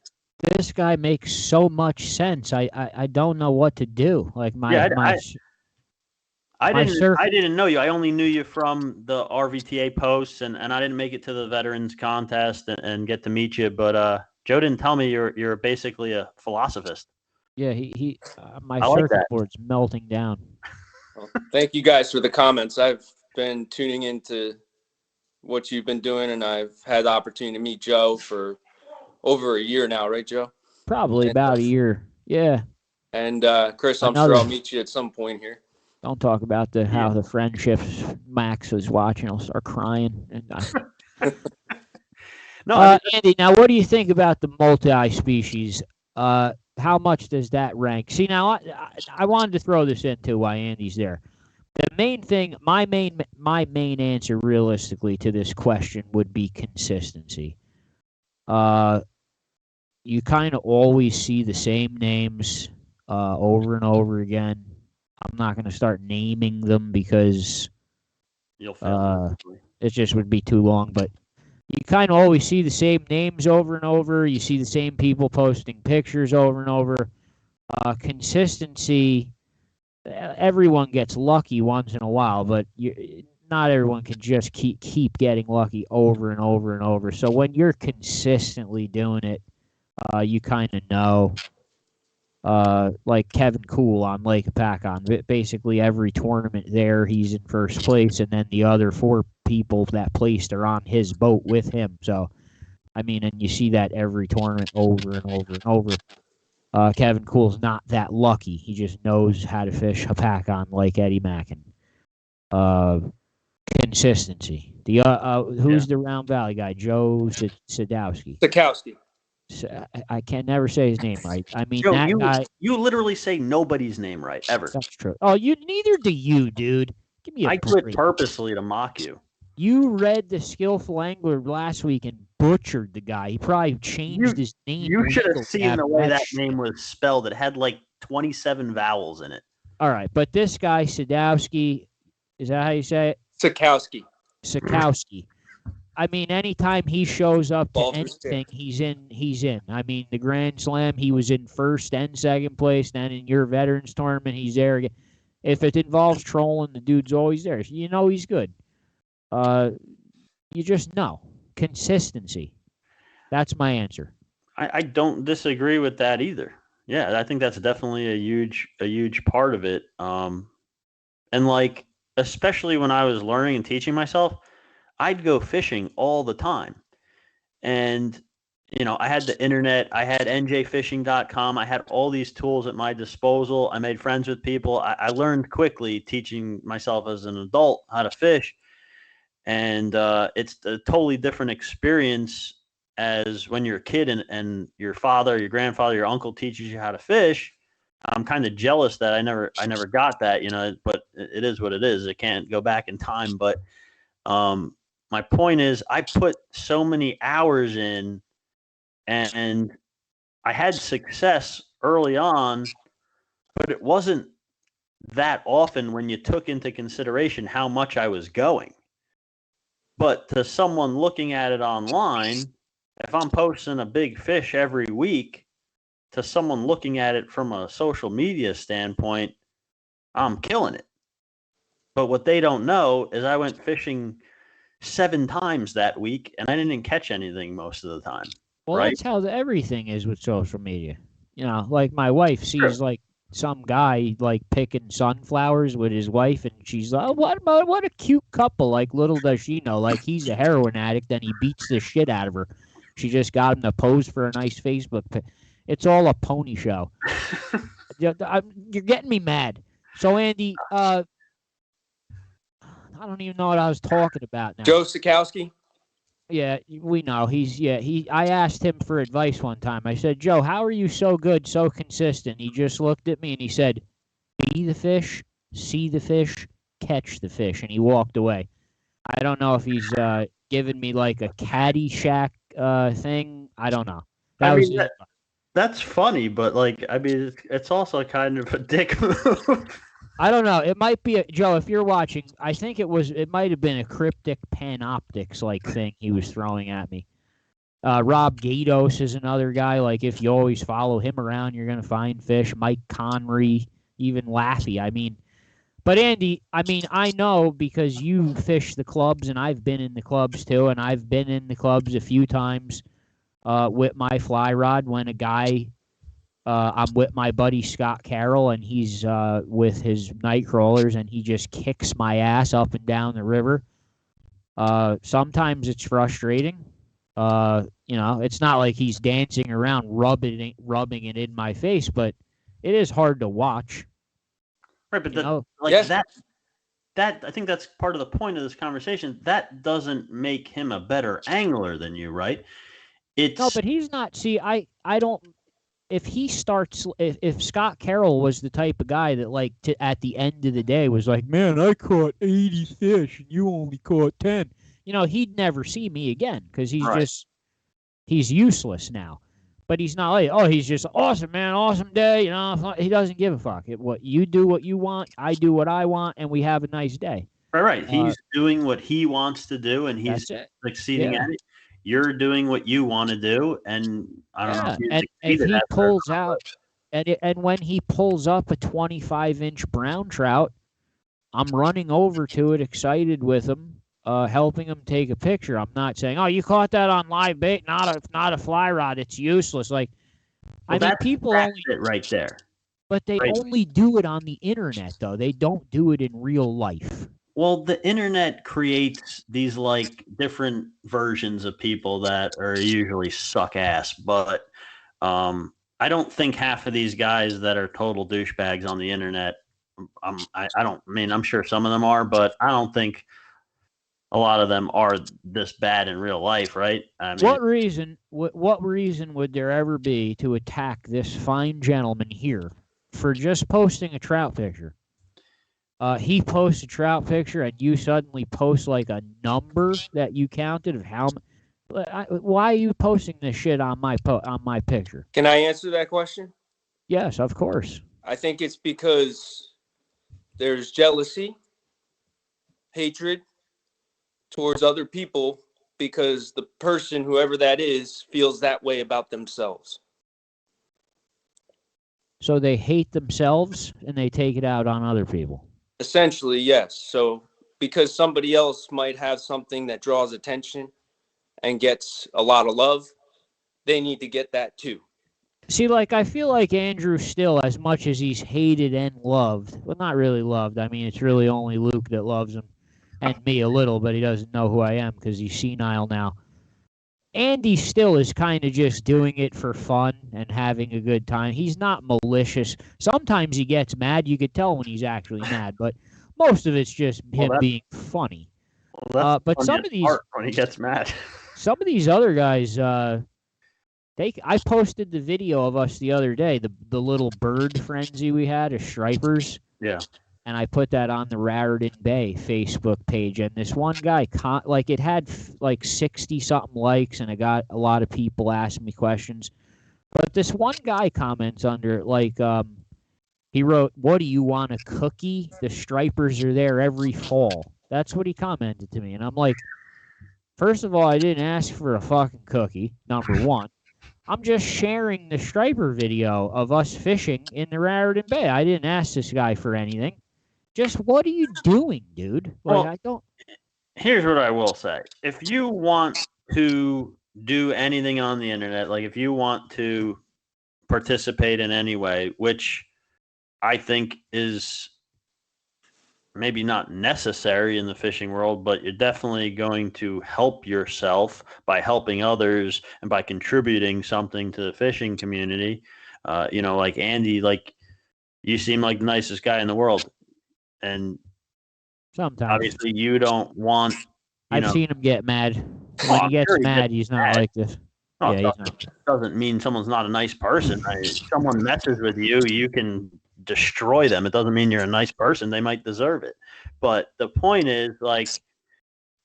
This guy makes so much sense. I don't know what to do. Like I didn't know you. I only knew you from the RVTA posts, and I didn't make it to the veterans contest and get to meet you. But Joe didn't tell me you're basically a philosophist. Yeah, my I like circuit that. board's melting down. Well, thank you guys for the comments. I've been tuning into what you've been doing, and I've had the opportunity to meet Joe for over a year now, right, Joe? Probably about a year. Yeah. And Chris, I'm sure I'll meet you at some point here. Don't talk about how the friendships. Max is watching. I'll start crying. And No, Andy, now what do you think about the multi-species? How much does that rank? See, now I wanted to throw this in too while Andy's there. The main thing, my main answer realistically to this question would be consistency. You kind of always see the same names over and over again. I'm not going to start naming them because you'll fail. It just would be too long. But you kind of always see the same names over and over. You see the same people posting pictures over and over. Consistency, everyone gets lucky once in a while, but not everyone can just keep getting lucky over and over and over. So when you're consistently doing it, you kind of know. Like Kevin Cool on Lake Apacon. Basically, every tournament there, he's in first place, and then the other 4 people that placed are on his boat with him. So, I mean, and you see that every tournament over and over and over. Kevin Cool's not that lucky. He just knows how to fish Apacon like Eddie Mackin. Consistency. Who's the Round Valley guy? Joe Sadowski. Sikowski. I can never say his name right. I mean, Joe, that guy. You literally say nobody's name right ever. That's true. Oh, neither do you, dude. Give me a break. I quit purposely to mock you. You read the Skillful Angler last week and butchered the guy. He probably changed his name. You should have seen the way that name was spelled. It had like 27 vowels in it. All right, but this guy Sadowski, is that how you say it? Sikowski. I mean, anytime he shows up to anything, he's in. I mean, the Grand Slam, he was in first and second place. Then in your veterans tournament, he's there again. If it involves trolling, the dude's always there. You know he's good. You just know. Consistency. That's my answer. I don't disagree with that either. Yeah, I think that's definitely a huge part of it. And like, especially when I was learning and teaching myself, I'd go fishing all the time. And, you know, I had the internet, I had njfishing.com, I had all these tools at my disposal. I made friends with people. I learned quickly teaching myself as an adult how to fish. And it's a totally different experience as when you're a kid and your father, your grandfather, your uncle teaches you how to fish. I'm kind of jealous that I never got that, you know, but it is what it is. It can't go back in time. But my point is, I put so many hours in, and I had success early on, but it wasn't that often when you took into consideration how much I was going. But to someone looking at it online, if I'm posting a big fish every week, to someone looking at it from a social media standpoint, I'm killing it. But what they don't know is I went fishing 7 times that week, and I didn't catch anything most of the time. Well, right? That's how everything is with social media. You know, like my wife sees like some guy like picking sunflowers with his wife, and she's like, oh, what a cute couple. Like, little does she know, like, he's a heroin addict, and he beats the shit out of her. She just got him to pose for a nice Facebook pic. It's all a pony show. You're getting me mad. So Andy, I don't even know what I was talking about now. Joe Sikowski. Yeah, we know I asked him for advice one time. I said, Joe, how are you so good, so consistent? He just looked at me and he said, be the fish, see the fish, catch the fish, and he walked away. I don't know if he's giving me like a Caddyshack thing. I don't know. That's funny, but like, I mean, it's also kind of a dick move. I don't know. It might be Joe. If you're watching, I think it might have been a cryptic panoptics like thing he was throwing at me. Rob Gatos is another guy. Like if you always follow him around, you're gonna find fish. Mike Connery, even Laffy. I mean, but Andy, I mean, I know because you fish the clubs, and I've been in the clubs too, and I've been in the clubs a few times with my fly rod when a guy. I'm with my buddy Scott Carroll, and he's with his night crawlers, and he just kicks my ass up and down the river. Sometimes it's frustrating. It's not like he's dancing around, rubbing it in my face, but it is hard to watch. Right, but that I think that's part of the point of this conversation. That doesn't make him a better angler than you, right? No, but he's not. See, I don't. If he starts, if Scott Carroll was the type of guy that at the end of the day was like, man, I caught 80 fish and you only caught 10, he'd never see me again because he's useless now. But he's not like, oh, he's just awesome, man, awesome day. He doesn't give a fuck. What you do, what you want, I do what I want, and we have a nice day. Right. He's doing what he wants to do, and he's succeeding at it. You're doing what you want to do, and I don't know. And he pulls out, and when he pulls up a 25-inch brown trout, I'm running over to it, excited with him, helping him take a picture. I'm not saying, "Oh, you caught that on live bait, not a fly rod. It's useless." Like, people only it right there. But they only do it on the internet, though. They don't do it in real life. Well, the internet creates these like different versions of people that are usually suck ass, but I don't think half of these guys that are total douchebags on the internet. I'm sure some of them are, but I don't think a lot of them are this bad in real life, right? I mean, what reason would there ever be to attack this fine gentleman here for just posting a trout picture? He posts a trout picture, and you suddenly post like a number that you counted of how. Why are you posting this shit on my picture? Can I answer that question? Yes, of course. I think it's because there's jealousy, hatred towards other people because the person, whoever that is, feels that way about themselves. So they hate themselves and they take it out on other people. Essentially, yes. So because somebody else might have something that draws attention and gets a lot of love, they need to get that too. See, I feel like Andrew still, as much as he's hated and loved, well, not really loved. I mean, it's really only Luke that loves him and me a little, but he doesn't know who I am because he's senile now. Andy still is kind of just doing it for fun and having a good time. He's not malicious. Sometimes he gets mad. You could tell when he's actually mad, but most of it's just him being funny. But some of these, when he gets mad, some of these other guys, I posted the video of us the other day, the little bird frenzy we had of stripers. Yeah. And I put that on the Raritan Bay Facebook page. And this one guy, it had 60-something likes, and it got a lot of people asking me questions. But this one guy comments under it, he wrote, "What do you want, a cookie? The stripers are there every fall." That's what he commented to me. And I'm like, first of all, I didn't ask for a fucking cookie, number one. I'm just sharing the striper video of us fishing in the Raritan Bay. I didn't ask this guy for anything. Just what are you doing, dude? I don't. Here's what I will say. If you want to do anything on the internet, like if you want to participate in any way, which I think is maybe not necessary in the fishing world, but you're definitely going to help yourself by helping others and by contributing something to the fishing community. Like Andy, you seem like the nicest guy in the world. And Sometimes. obviously you don't want, I've seen him get mad. Oh, When I'm he gets sure he mad, gets he's not mad. like this. No, Yeah, it he's not. doesn't mean someone's not a nice person. Someone messes with you, you can destroy them. It doesn't mean you're a nice person. They might deserve it. But the point is, like,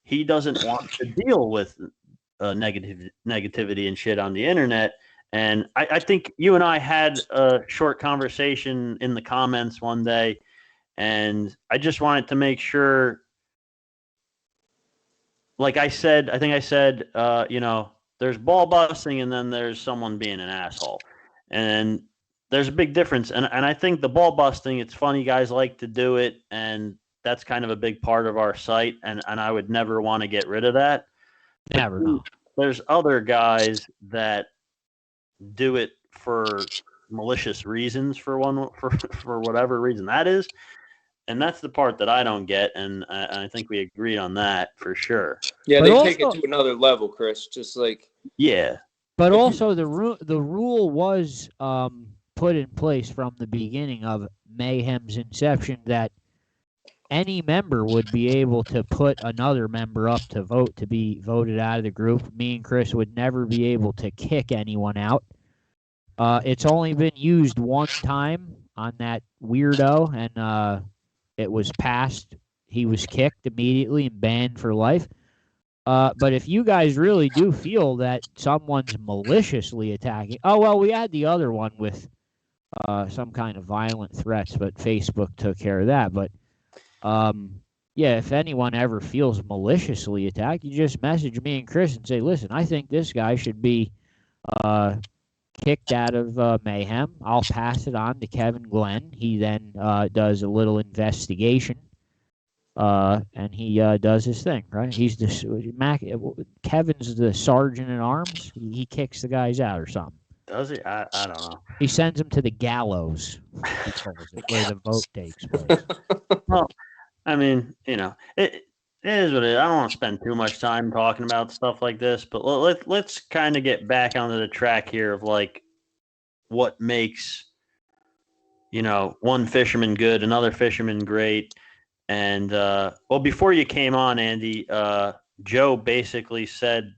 he doesn't want to deal with negativity and shit on the internet. And I think you and I had a short conversation in the comments one day, and I just wanted to make sure, like I said, I think I said, there's ball busting and then there's someone being an asshole. And there's a big difference. And I think the ball busting, it's funny, guys like to do it, and that's kind of a big part of our site, and I would never want to get rid of that. Never know. There's other guys that do it for malicious reasons for whatever reason that is. And that's the part that I don't get, and I think we agreed on that for sure. Yeah, But they also, take it to another level, Chris. Just like But also the rule was put in place from the beginning of Mayhem's inception that any member would be able to put another member up to vote to be voted out of the group. Me and Chris would never be able to kick anyone out. It's only been used one time on that weirdo, and it was passed. He was kicked immediately and banned for life. But if you guys really do feel that someone's maliciously attacking, we had the other one with some kind of violent threats, but Facebook took care of that. But if anyone ever feels maliciously attacked, you just message me and Chris and say, listen, I think this guy should be kicked out of Mayhem. I'll pass it on to Kevin Glenn. He then does a little investigation. And he does his thing, right? He's Kevin's the sergeant at arms. He kicks the guys out or something. Does he? I don't know. He sends them to the gallows, he calls it, where the vote takes place. Well, I mean, it is what it is. I don't want to spend too much time talking about stuff like this, but let's kind of get back onto the track here of like what makes, one fisherman good, another fisherman great. And before you came on, Andy, Joe basically said,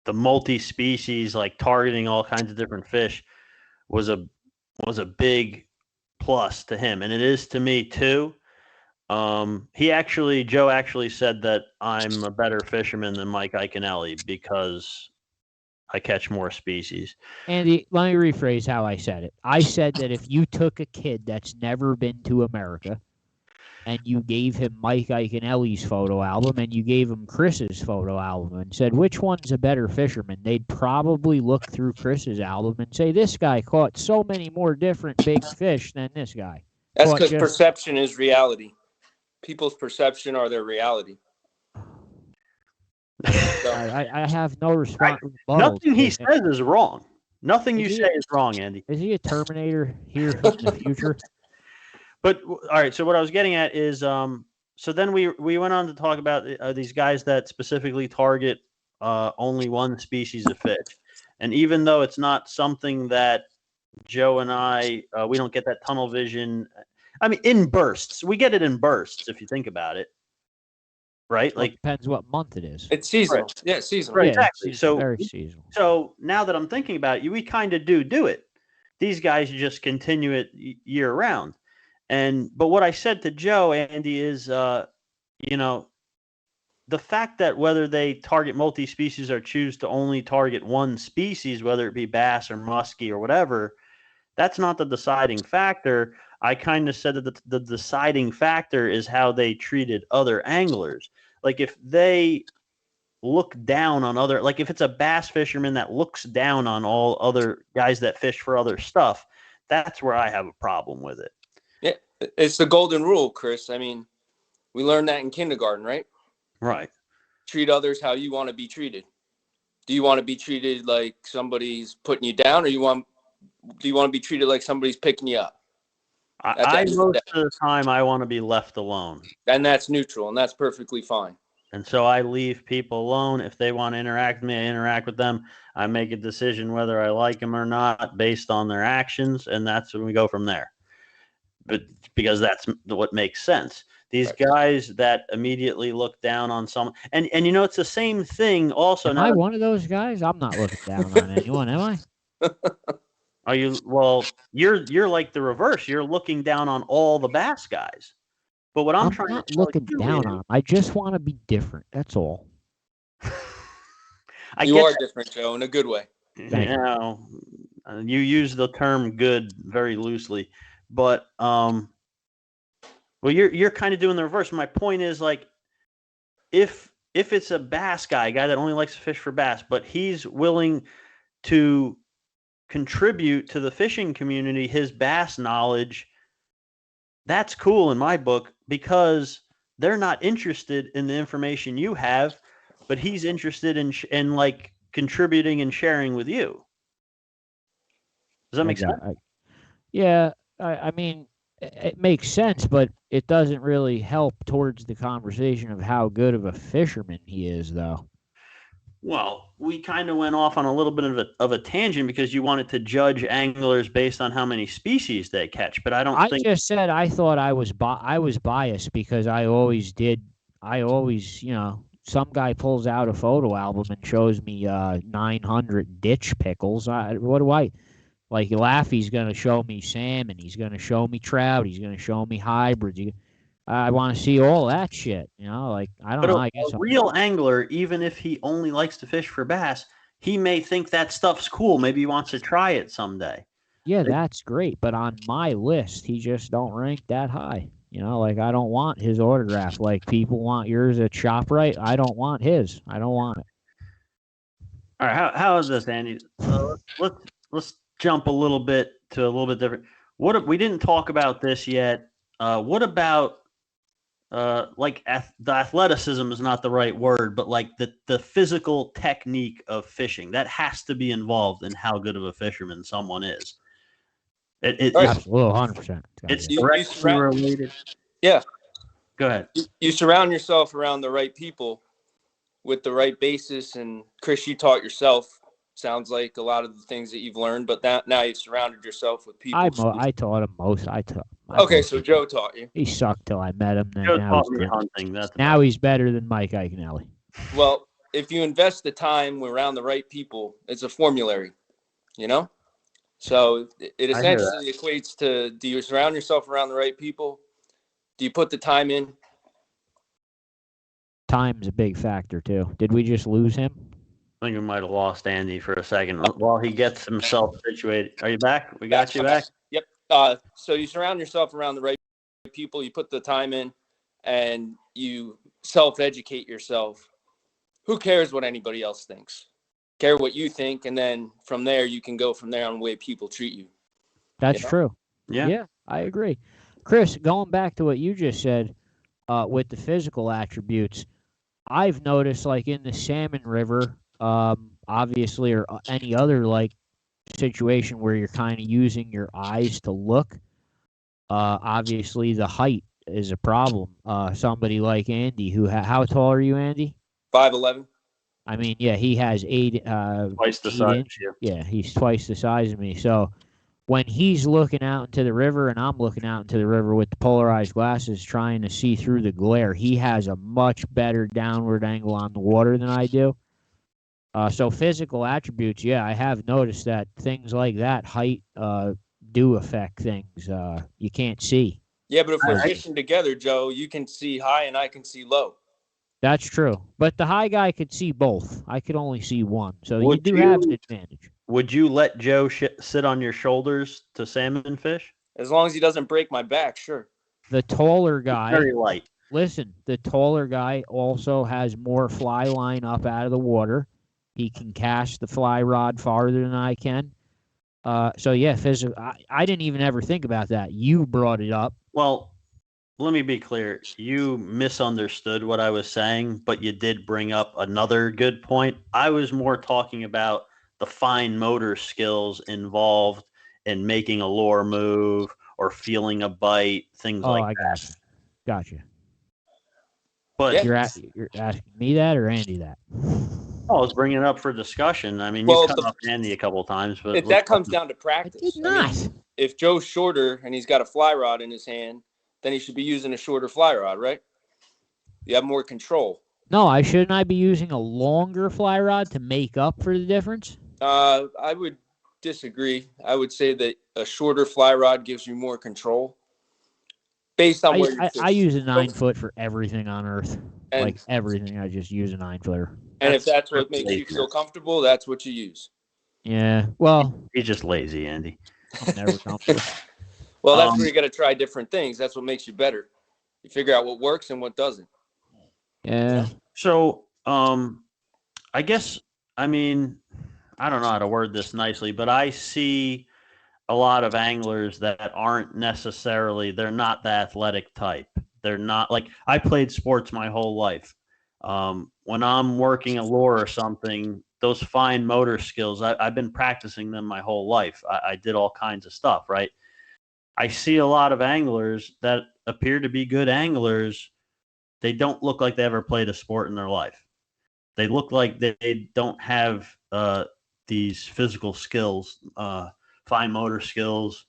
the multi-species, like targeting all kinds of different fish, was a big plus to him, and it is to me too. Joe actually said that I'm a better fisherman than Mike Iaconelli because I catch more species. Andy, let me rephrase how I said it. I said that if you took a kid that's never been to America and you gave him Mike Iaconelli's photo album and you gave him Chris's photo album and said, which one's a better fisherman, they'd probably look through Chris's album and say, this guy caught so many more different big fish than this guy. That's because perception is reality. People's perception are their reality. I have no response. Nothing he says is wrong. Nothing you say is wrong, Andy. Is he a Terminator here from the future? But all right, so what I was getting at is, so then we went on to talk about these guys that specifically target only one species of fish, and even though it's not something that Joe and I we don't get that tunnel vision. I mean, in bursts, we get it in bursts if you think about it, right? Well, it depends what month it is. It's seasonal. Right. Yeah, seasonal. Right, exactly. So very seasonal. So now that I'm thinking about it, we kind of do it. These guys just continue it year round. But what I said to Joe, Andy, is, the fact that whether they target multi-species or choose to only target one species, whether it be bass or muskie or whatever, that's not the deciding factor. I kind of said that the deciding factor is how they treated other anglers. Like if they look down on other, like if it's a bass fisherman that looks down on all other guys that fish for other stuff, that's where I have a problem with it. Yeah, it's the golden rule, Chris. I mean, we learned that in kindergarten, right? Right. Treat others how you want to be treated. Do you want to be treated like somebody's putting you down, or do you want to be treated like somebody's picking you up? Most of the time, I want to be left alone. And that's neutral, and that's perfectly fine. And so I leave people alone. If they want to interact with me, I interact with them. I make a decision whether I like them or not based on their actions, and that's when we go from there. But because that's what makes sense. These guys that immediately look down on someone, and it's the same thing also. Am I one of those guys? I'm not looking down on anyone, am I? Are you? Well, you're like the reverse. You're looking down on all the bass guys. But what I'm trying not to tell looking you down is, on them. I just want to be different. That's all. You are different, Joe, in a good way. You use the term "good" very loosely, but well, you're kind of doing the reverse. My point is, like, if it's a bass guy, a guy that only likes to fish for bass, but he's willing to contribute to the fishing community his bass knowledge, that's cool in my book, because they're not interested in the information you have, but he's interested in like contributing and sharing with you. Does that make sense? I mean, it makes sense, but it doesn't really help towards the conversation of how good of a fisherman he is, though. Well, we kind of went off on a little bit of a tangent because you wanted to judge anglers based on how many species they catch, but I just said I thought I was biased because I always, some guy pulls out a photo album and shows me 900 ditch pickles. What do I like? Laffy's going to show me salmon. He's going to show me trout. He's going to show me hybrids. I want to see all that shit. Like, I don't know. I guess a real angler, even if he only likes to fish for bass, he may think that stuff's cool. Maybe he wants to try it someday. Yeah, that's great. But on my list, he just don't rank that high. Like, I don't want his autograph. Like, people want yours at ShopRite. I don't want his. I don't want it. All right. How is this, Andy? Let's jump a little bit different. We didn't talk about this yet. What about the athleticism is not the right word, but like the physical technique of fishing that has to be involved in how good of a fisherman someone is. It's absolutely 100%. It's directly related. Yeah. Go ahead. You surround yourself around the right people with the right basis, and Chris, you taught yourself. Sounds like a lot of the things that you've learned, but now you've surrounded yourself with people. I taught him most. Okay, so Joe taught you. He sucked till I met him. Then Joe taught me hunting. Now he's better than Mike Iaconelli. Well, if you invest the time around the right people, it's a formulary, So it essentially equates to: do you surround yourself around the right people? Do you put the time in? Time's a big factor too. Did we just lose him? I think we might have lost Andy for a second while he gets himself situated. Are you back? We got you back? Yep. So you surround yourself around the right people, you put the time in, and you self-educate yourself. Who cares what anybody else thinks? Care what you think, and then from there, you can go from there on the way people treat you. That's true. Yeah, I agree. Chris, going back to what you just said with the physical attributes, I've noticed, like, in the Salmon River, obviously, or any other like situation where you're kind of using your eyes to look, obviously the height is a problem. Somebody like Andy, who how tall are you, Andy? 5'11". I mean, yeah, he has twice the size. Yeah, he's twice the size of me. So when he's looking out into the river and I'm looking out into the river with the polarized glasses trying to see through the glare, he has a much better downward angle on the water than I do. So physical attributes, yeah, I have noticed that things like that, height, do affect things. You can't see. Yeah, but if we're fishing together, Joe, you can see high and I can see low. That's true. But the high guy could see both. I could only see one. So you do have an advantage. Would you let Joe sit on your shoulders to salmon fish? As long as he doesn't break my back, sure. The taller guy. Very light. Listen, the taller guy also has more fly line up out of the water. He can cast the fly rod farther than I can. So, yeah, physical. I didn't even ever think about that. You brought it up. Well, let me be clear. You misunderstood what I was saying, but you did bring up another good point. I was more talking about the fine motor skills involved in making a lure move or feeling a bite, things like that. Gotcha. But Yeah. You're asking me that or Andy that? I was bringing it up for discussion. I mean, Well, you've cut off Andy a couple of times, but that comes down to I practice. did not. If Joe's shorter and he's got a fly rod in his hand, then he should be using a shorter fly rod, right? You have more control. No, shouldn't I be using a longer fly rod to make up for the difference? I would disagree. I would say that a shorter fly rod gives you more control based on where you're fishing. I use a 9-foot for everything on earth. And- like everything, I just use a 9-footer. And if that's what makes you feel comfortable, that's what you use. Yeah, well, he's just lazy, Andy. I'm never comfortable. Well, that's where you got to try different things. That's what makes you better. You figure out what works and what doesn't. Yeah. So, I guess, I mean, I don't know how to word this nicely, but I see a lot of anglers that aren't necessarily, they're not the athletic type. They're not like, I played sports my whole life. When I'm working a lure or something, those fine motor skills, I've been practicing them my whole life. I did all kinds of stuff, right? I see a lot of anglers that appear to be good anglers. They don't look like they ever played a sport in their life. They look like they don't have these physical skills, fine motor skills,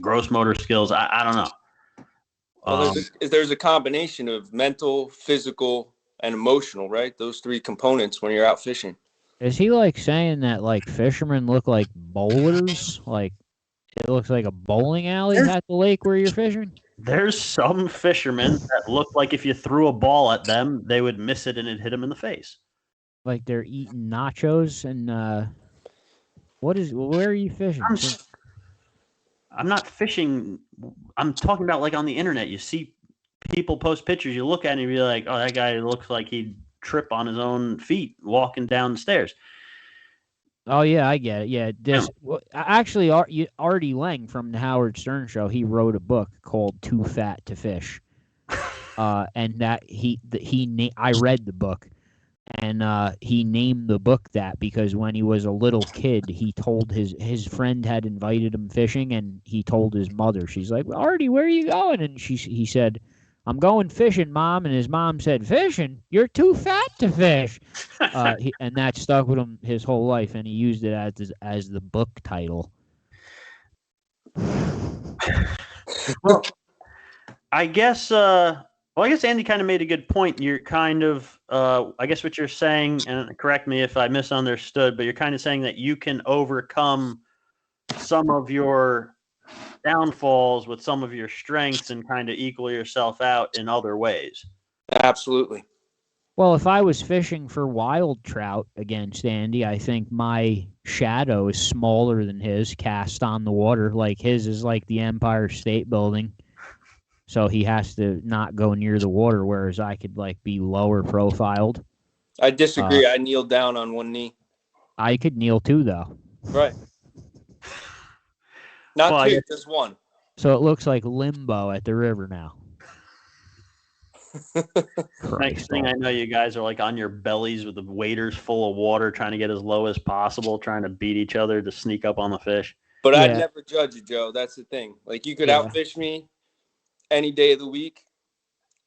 gross motor skills. I don't know. Well, there's a combination of mental, physical, and emotional, right? Those three components when you're out fishing. Is he like saying that like fishermen look like bowlers? Like it looks like a bowling alley at the lake where you're fishing? There's some fishermen that look like if you threw a ball at them, they would miss it and it'd hit them in the face. Like they're eating nachos and where are you fishing? I'm not fishing. I'm talking about like on the internet. You see people post pictures. You look at it and you be like, oh, that guy looks like he'd trip on his own feet walking down the stairs. Oh yeah, I get it. Yeah, actually, Artie Lang from the Howard Stern Show, he wrote a book called "Too Fat to Fish," and that I read the book, and he named the book that because when he was a little kid, he told his friend had invited him fishing, and he told his mother, she's like, well, Artie, where are you going? And he said, I'm going fishing, Mom. And his mom said, fishing? You're too fat to fish. And that stuck with him his whole life, and he used it as the book title. Well, I guess Andy kind of made a good point. You're kind of, I guess what you're saying, and correct me if I misunderstood, but you're kind of saying that you can overcome some of your downfalls with some of your strengths and kind of equal yourself out in other ways. Absolutely. Well, if I was fishing for wild trout against Andy, I think my shadow is smaller than his cast on the water. Like his is like the Empire State Building. So he has to not go near the water, whereas I could like be lower profiled. I disagree. I kneeled down on one knee. I could kneel too, though. Right. Not two, just one. So it looks like limbo at the river now. Next thing I know, you guys are like on your bellies with the waders full of water, trying to get as low as possible, trying to beat each other to sneak up on the fish. But I'd never judge you, Joe. That's the thing. Like you could outfish me any day of the week.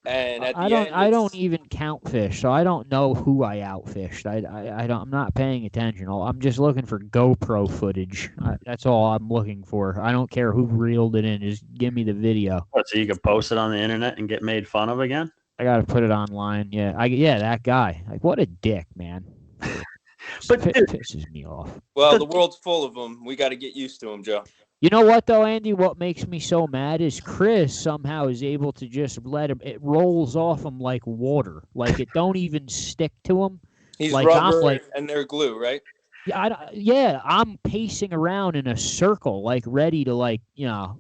And at the end, I don't even count fish, so I don't know who I outfished. I'm not paying attention. I'm just looking for GoPro footage. That's all I'm looking for. I don't care who reeled it in. Just give me the video. What, so you can post it on the internet and get made fun of again? I gotta put it online. Yeah, that guy. Like, what a dick, man. But it pisses me off. Well, the world's full of them. We got to get used to them, Joe. You know what, though, Andy? What makes me so mad is Chris somehow is able to just let him. It rolls off him like water. Like, it don't even stick to him. He's like, rubber and they're glue, right? Yeah, I'm pacing around in a circle, like, ready to, like, go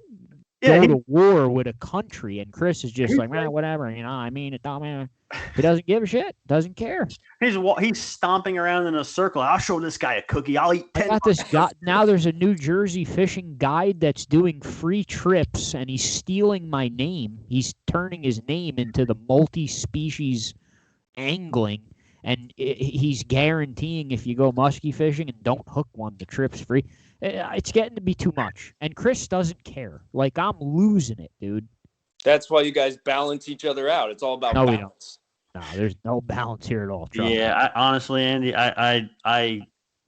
to war with a country. And Chris is just like, man, whatever. I mean, it don't matter. He doesn't give a shit. Doesn't care. He's stomping around in a circle. I'll show this guy a cookie. I'll eat 10. I got this guy. Now there's a New Jersey fishing guide that's doing free trips, and he's stealing my name. He's turning his name into the multi-species angling, and he's guaranteeing if you go muskie fishing and don't hook one, the trip's free. It's getting to be too much, and Chris doesn't care. Like, I'm losing it, dude. That's why you guys balance each other out. It's all about No, balance. we don't. No, there's no balance here at all. Trust me. Yeah, honestly, Andy,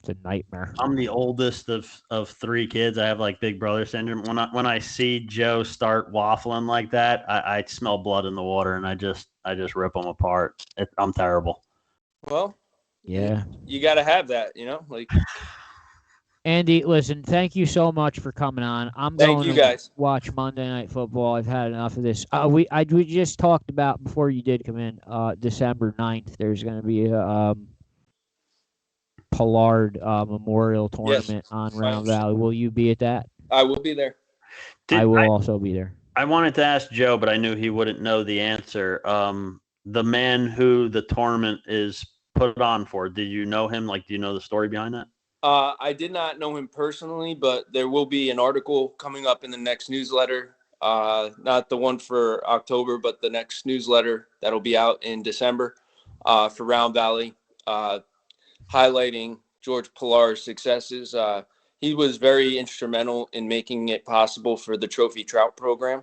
It's a nightmare. I'm the oldest of three kids. I have like big brother syndrome. When I see Joe start waffling like that, I smell blood in the water, and I just rip them apart. I'm terrible. Well, Yeah. you got to have that, you know. Like, Andy, listen, thank you so much for coming on. I'm Thank going you, to guys. watch Monday Night Football. I've had enough of this. We just talked about before you did come in. December 9th, there's going to be a Pollard Memorial Tournament on Round Valley. Will you be at that? I will be there. I will also be there. I wanted to ask Joe, but I knew he wouldn't know the answer. The man who the tournament is put on for, do you know him? Like, do you know the story behind that? I did not know him personally, but there will be an article coming up in the next newsletter. Not the one for October, but the next newsletter that'll be out in December for Round Valley, highlighting George Pillar's successes. He was very instrumental in making it possible for the Trophy Trout program,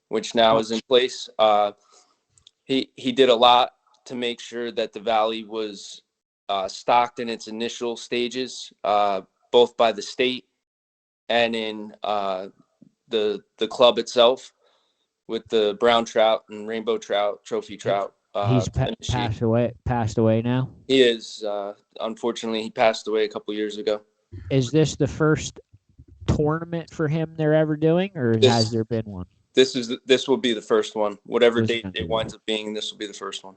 which now is in place. He did a lot to make sure that the Valley was stocked in its initial stages, both by the state and in the club itself, with the brown trout and rainbow trout, trophy trout. He's passed away now? He is. Unfortunately, he passed away a couple years ago. Is this the first tournament for him they're ever doing, or has there been one? This will be the first one. Whatever date it winds up being, this will be the first one.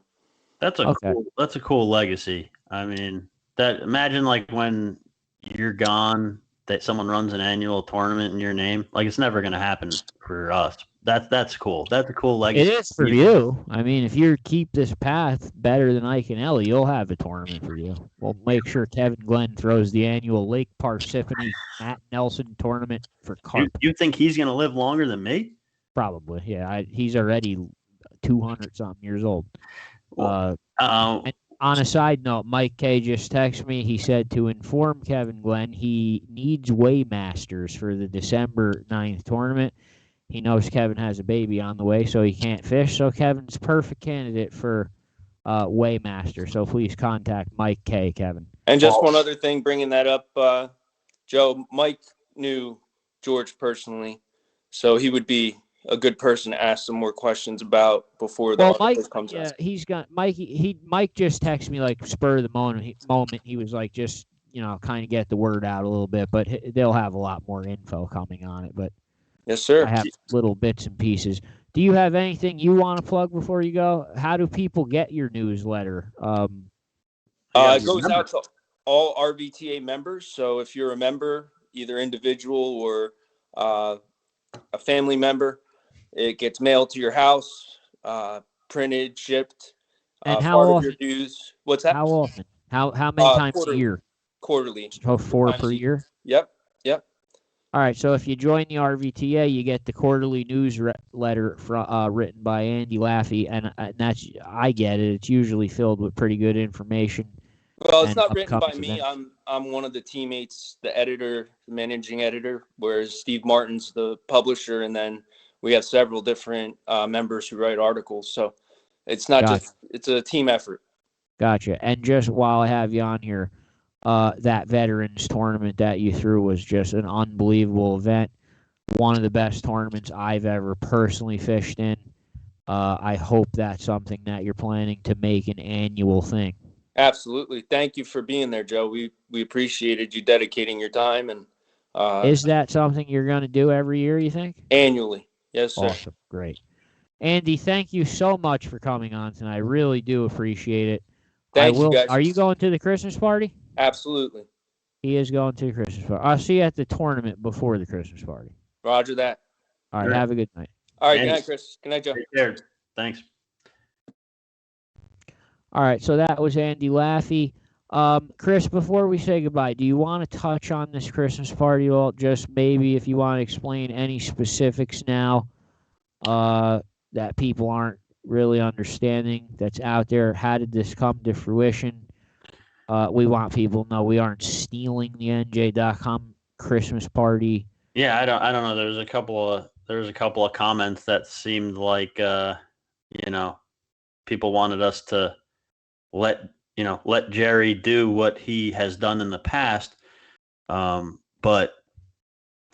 That's a cool legacy. I mean, imagine like when you're gone, that someone runs an annual tournament in your name. Like, it's never going to happen for us. That's cool. That's a cool legacy. It is for you. I mean, if you keep this path better than Ike and Ellie, you'll have a tournament for you. We'll make sure Kevin Glenn throws the annual Lake Parsippany Matt Nelson tournament for carp. You think he's going to live longer than me? Probably, yeah. He's already 200-something years old. And on a side note, Mike K just texted me. He said to inform Kevin Glenn he needs Waymasters for the December 9th tournament. He knows Kevin has a baby on the way, so he can't fish. So Kevin's perfect candidate for Waymaster. So please contact Mike K, Kevin. And just one other thing, bringing that up, Joe, Mike knew George personally, so he would be a good person to ask some more questions about before the article comes out. Yeah, he's got Mike. Mike just texted me like spur of the moment. He was like, just kind of get the word out a little bit, but they'll have a lot more info coming on it. But yes, sir. I have little bits and pieces. Do you have anything you want to plug before you go? How do people get your newsletter? It goes out to all RVTA members. So if you're a member, either individual or a family member, it gets mailed to your house, printed, shipped. And how part often? Of your dues. What's that? How often? How many times a year? Quarterly. So 4 per year? Yep. All right, so if you join the RVTA, you get the quarterly newsletter written by Andy Laffy, and I get it. It's usually filled with pretty good information. Well, it's not written by me. I'm one of the teammates, the editor, the managing editor, whereas Steve Martin's the publisher, and then we have several different members who write articles. So it's not it's a team effort. Gotcha. And just while I have you on here, that veterans tournament that you threw was just an unbelievable event. One of the best tournaments I've ever personally fished in. I hope that's something that you're planning to make an annual thing. Absolutely. Thank you for being there, Joe. We appreciated you dedicating your time. And is that something you're going to do every year, you think? Annually. Yes, sir. Awesome. Great. Andy, thank you so much for coming on tonight. I really do appreciate it. Thank you, guys. Are you going to the Christmas party? Absolutely. He is going to the Christmas party. I'll see you at the tournament before the Christmas party. Roger that. All right. Have a good night. All right. Good night, Chris. Good night, Joe. Take care. Thanks. All right. So that was Andy Laffy. Chris, before we say goodbye, do you want to touch on this Christmas party? Well, just maybe if you want to explain any specifics now that people aren't really understanding that's out there. How did this come to fruition? We want people to know we aren't stealing the NJ.com Christmas party. Yeah, I don't know. There's a couple there's a couple of comments that seemed like people wanted us to let Jerry do what he has done in the past, but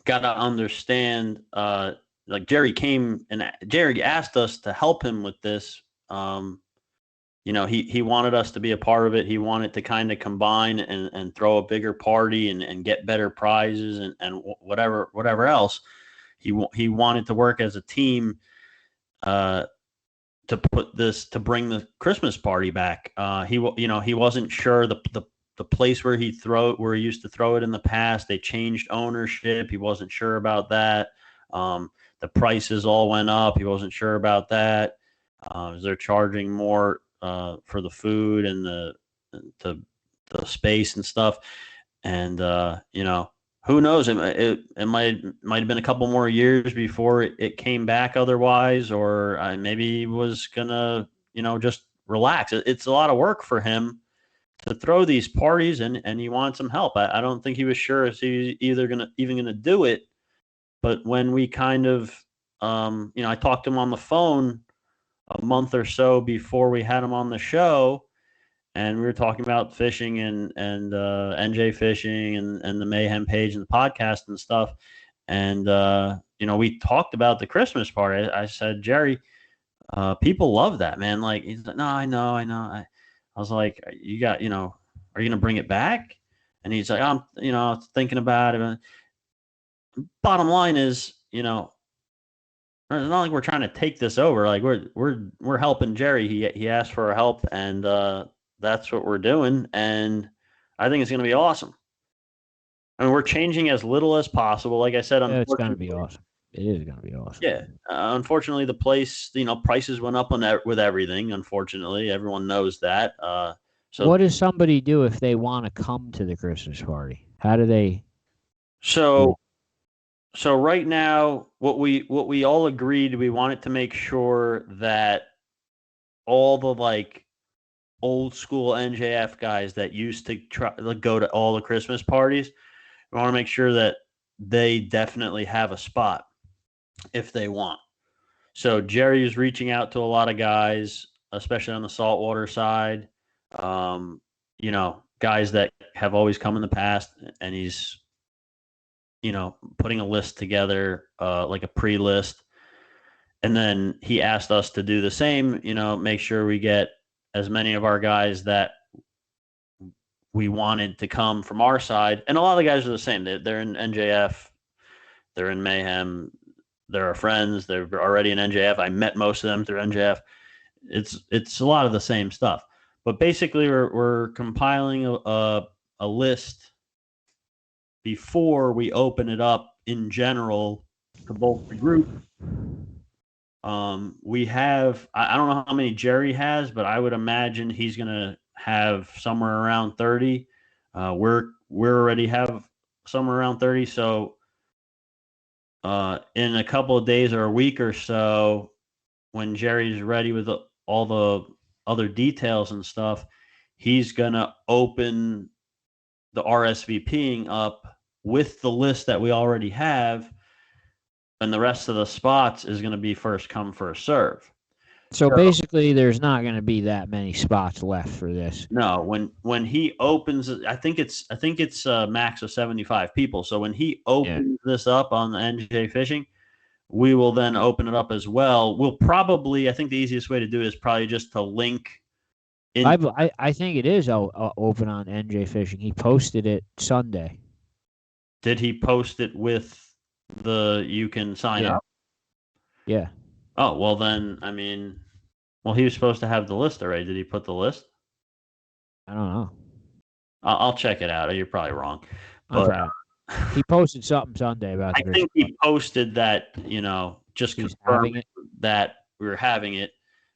gotta understand, like Jerry asked us to help him with this. He wanted us to be a part of it. He wanted to kind of combine and throw a bigger party and get better prizes and whatever else. He wanted to work as a team to bring the Christmas party back. He wasn't sure the place where he used to throw it in the past. They changed ownership. He wasn't sure about that. The prices all went up. He wasn't sure about that. They're charging more for the food and the space and stuff. And who knows? It might have been a couple more years before it came back otherwise, or maybe he was gonna just relax. It's a lot of work for him to throw these parties, and he wants some help. I don't think he was sure if he was even gonna do it. But when we kind of I talked to him on the phone a month or so before we had him on the show, and we were talking about fishing and NJ Fishing and the Mayhem page and the podcast and stuff. And we talked about the Christmas party. I said, Jerry, people love that, man. Like, he's like, no, I know. I was like, are you gonna bring it back? And he's like, I'm thinking about it. Bottom line is, it's not like we're trying to take this over. Like, we're helping Jerry. He asked for our help, and that's what we're doing. And I think it's going to be awesome. I mean, we're changing as little as possible. Like I said, it's going to be awesome. It is going to be awesome. Yeah. Unfortunately, the place, prices went up with everything. Unfortunately, everyone knows that. So what does somebody do if they want to come to the Christmas party? How do they? So right now, what we all agreed, we wanted to make sure that all the old school NJF guys that used to go to all the Christmas parties, we want to make sure that they definitely have a spot if they want. So Jerry is reaching out to a lot of guys, especially on the saltwater side, guys that have always come in the past, and he's putting a list together, like a pre-list. And then he asked us to do the same, make sure we get as many of our guys that we wanted to come from our side. And a lot of the guys are the same. They're in NJF, they're in Mayhem, they're our friends, they're already in NJF. I met most of them through NJF. It's a lot of the same stuff. But basically, we're compiling a list before we open it up in general to both the group. We have, I don't know how many Jerry has, but I would imagine he's going to have somewhere around 30. We're already have somewhere around 30. So in a couple of days or a week or so, when Jerry's ready with all the other details and stuff, he's going to open the RSVPing up with the list that we already have, and the rest of the spots is going to be first come, first serve. So basically, there's not going to be that many spots left for this. No, when he opens, I think it's a max of 75 people. So when he opens this up on the NJ Fishing, we will then open it up as well. We'll probably, I think the easiest way to do it is probably just to link. I think it is open on NJ Fishing. He posted it Sunday. Did he post it with you can sign up? Yeah. Oh, well then, I mean, he was supposed to have the list already. Did he put the list? I don't know. I'll check it out. You're probably wrong. But he posted something Sunday about I think he posted that, just confirming that we were having it.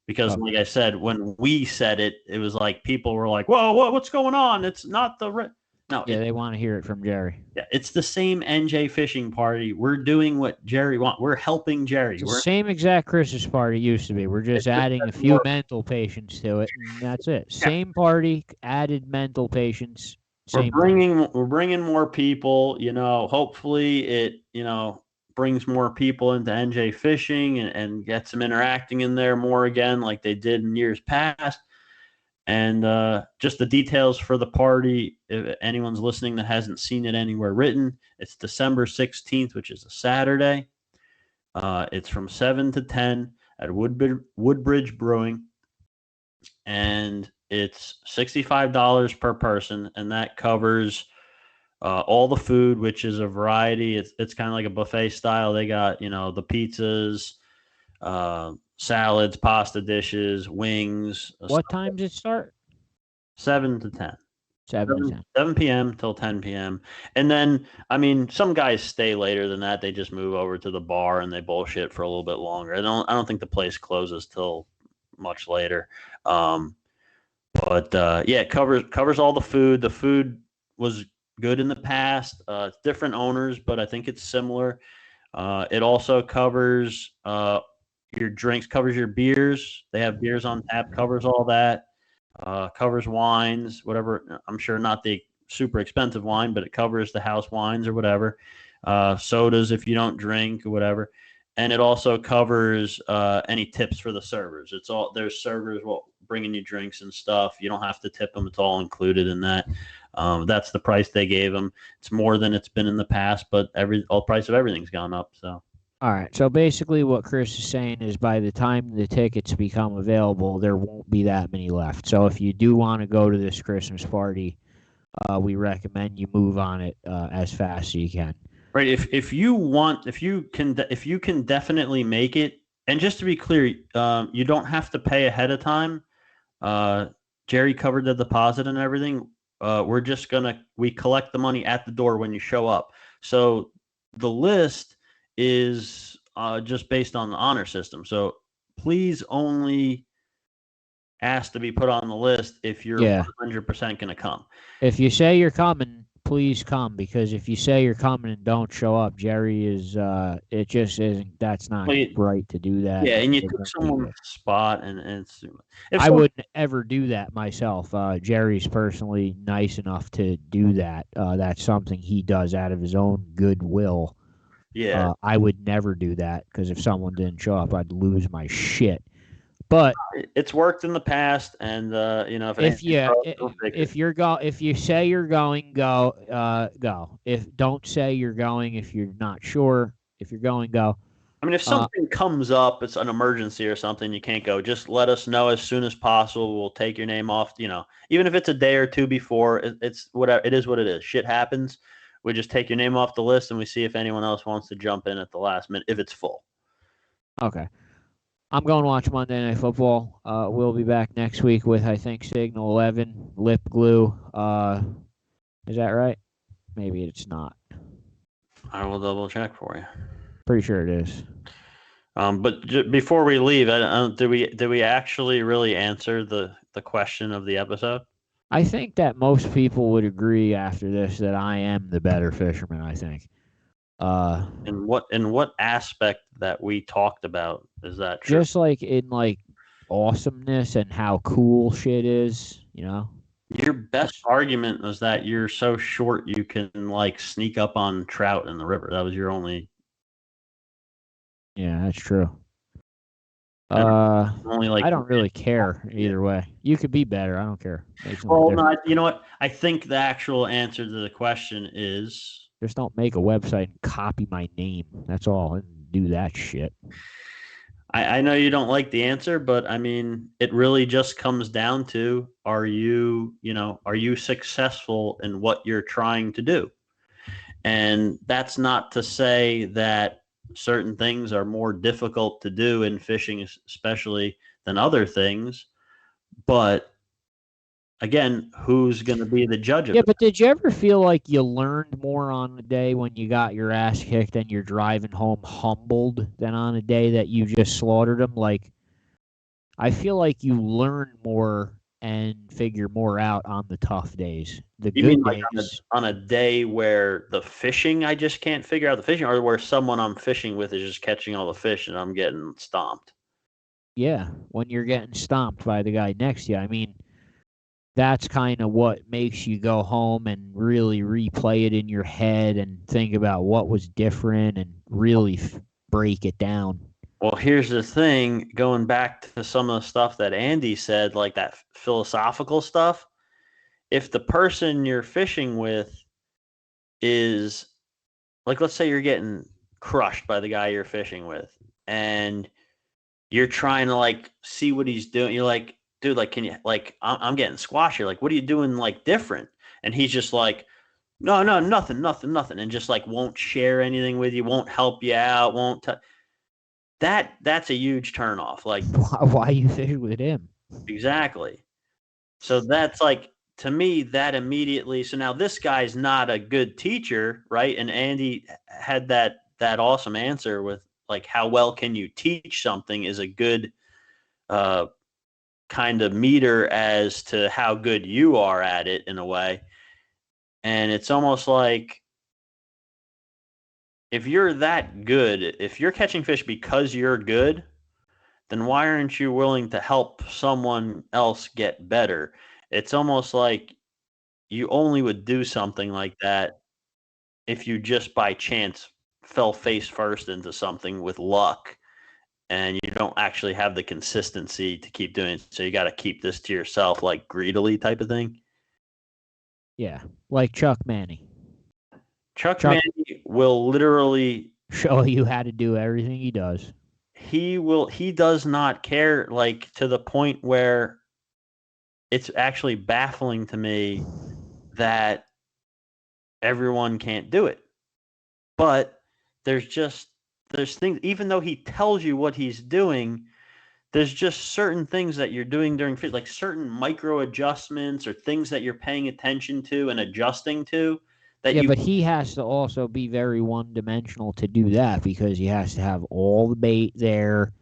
Because like I said, when we said it, it was like people were like, whoa, what's going on? It's not the... No, they want to hear it from Jerry. Yeah, it's the same NJ Fishing party. We're doing what Jerry wants. We're helping Jerry. It's the same exact Christmas party used to be. We're just adding a few mental patients to it, and that's it. Yeah. Same party, added mental patients. We're bringing more people. Hopefully it brings more people into NJ fishing and gets them interacting in there more again like they did in years past. And just the details for the party, if anyone's listening that hasn't seen it anywhere written, it's December 16th, which is a Saturday. It's from 7 to 10 at Woodbridge Brewing. And it's $65 per person, and that covers all the food, which is a variety. It's kind of like a buffet style. They got, the pizzas, salads, pasta dishes, wings. What time does it start? 7 to 10. 7 to 10. 7 p.m. till 10 p.m. And then, some guys stay later than that. They just move over to the bar and they bullshit for a little bit longer. I don't think the place closes till much later. But it covers all the food. The food was good in the past. It's different owners, but I think it's similar. It also covers your drinks, covers your beers. They have beers on tap, covers all that. Covers wines, whatever. I'm sure not the super expensive wine, but it covers the house wines or whatever. Sodas if you don't drink or whatever. And it also covers any tips for the servers. There's servers bringing you drinks and stuff. You don't have to tip them. It's all included in that. That's the price they gave them. It's more than it's been in the past, but all price of everything's gone up. So. All right. So basically what Chris is saying is by the time the tickets become available, there won't be that many left. So if you do want to go to this Christmas party, we recommend you move on it as fast as you can. Right. If you can definitely make it. And just to be clear, you don't have to pay ahead of time. Jerry covered the deposit and everything. We collect the money at the door when you show up. So the list is just based on the honor system. So please only ask to be put on the list if you're 100% going to come. If you say you're coming, please come, because if you say you're coming and don't show up, Jerry is it just isn't. That's not right to do that. Yeah, and you took someone's spot, and I wouldn't ever do that myself. Jerry's personally nice enough to do that. That's something he does out of his own goodwill. Yeah, I would never do that, because if someone didn't show up, I'd lose my shit. But it's worked in the past, and if you say you're going, go. If don't say you're going, if you're not sure if you're going, go. If something comes up, it's an emergency or something, you can't go. Just let us know as soon as possible. We'll take your name off. Even if it's a day or two before, it's whatever. It is what it is. Shit happens. We just take your name off the list, and we see if anyone else wants to jump in at the last minute if it's full. Okay. I'm going to watch Monday Night Football. We'll be back next week with, I think, Signal 11, Lip Glue. Is that right? Maybe it's not. I will double check for you. Pretty sure it is. But before we leave, did we actually really answer the question of the episode? I think that most people would agree after this that I am the better fisherman, I think. In what aspect that we talked about is that true? Just like in awesomeness and how cool shit is, Your best argument was that you're so short you can sneak up on trout in the river. That was your only. Yeah, that's true. I don't really care either way. You could be better. I don't care. Well, no, you know what? I think the actual answer to the question is just don't make a website and copy my name. That's all. And do that shit. I know you don't like the answer, but it really just comes down to are you successful in what you're trying to do? And that's not to say that certain things are more difficult to do in fishing, especially than other things. But again, who's going to be the judge of it? Yeah, but did you ever feel like you learned more on the day when you got your ass kicked and you're driving home humbled than on a day that you just slaughtered them? I feel like you learn more and figure more out on the tough days. The you good mean days. On a day where the fishing, I just can't figure out the fishing, or where someone I'm fishing with is just catching all the fish and I'm getting stomped? Yeah, when you're getting stomped by the guy next to you. that's kind of what makes you go home and really replay it in your head and think about what was different and really break it down. Well, here's the thing, going back to some of the stuff that Andy said, like that philosophical stuff, if the person you're fishing with is, like, let's say you're getting crushed by the guy you're fishing with, and you're trying to, like, see what he's doing. You're like, dude, like, can you, like, I'm getting squashed here. Like, what are you doing, like, different? And he's just like, no, nothing. And just, like, won't share anything with you, won't help you out, won't that's a huge turnoff. Like, why you fish with him? Exactly. So that's like, to me, that immediately. So now this guy's not a good teacher, right? And Andy had that awesome answer with, like, how well can you teach something is a good kind of meter as to how good you are at it, in a way. And it's almost like, if you're that good, if you're catching fish because you're good, then why aren't you willing to help someone else get better? It's almost like you only would do something like that if you just by chance fell face first into something with luck, and you don't actually have the consistency to keep doing it. So you got to keep this to yourself, like, greedily type of thing. Yeah, like Chuck Manny. Chuck Manny will literally show you how to do everything he does. He does not care, like, to the point where it's actually baffling to me that everyone can't do it. But there's things, even though he tells you what he's doing, there's just certain things that you're doing during fish, like certain micro adjustments or things that you're paying attention to and adjusting to. But he has to also be very one-dimensional to do that, because he has to have all the bait there.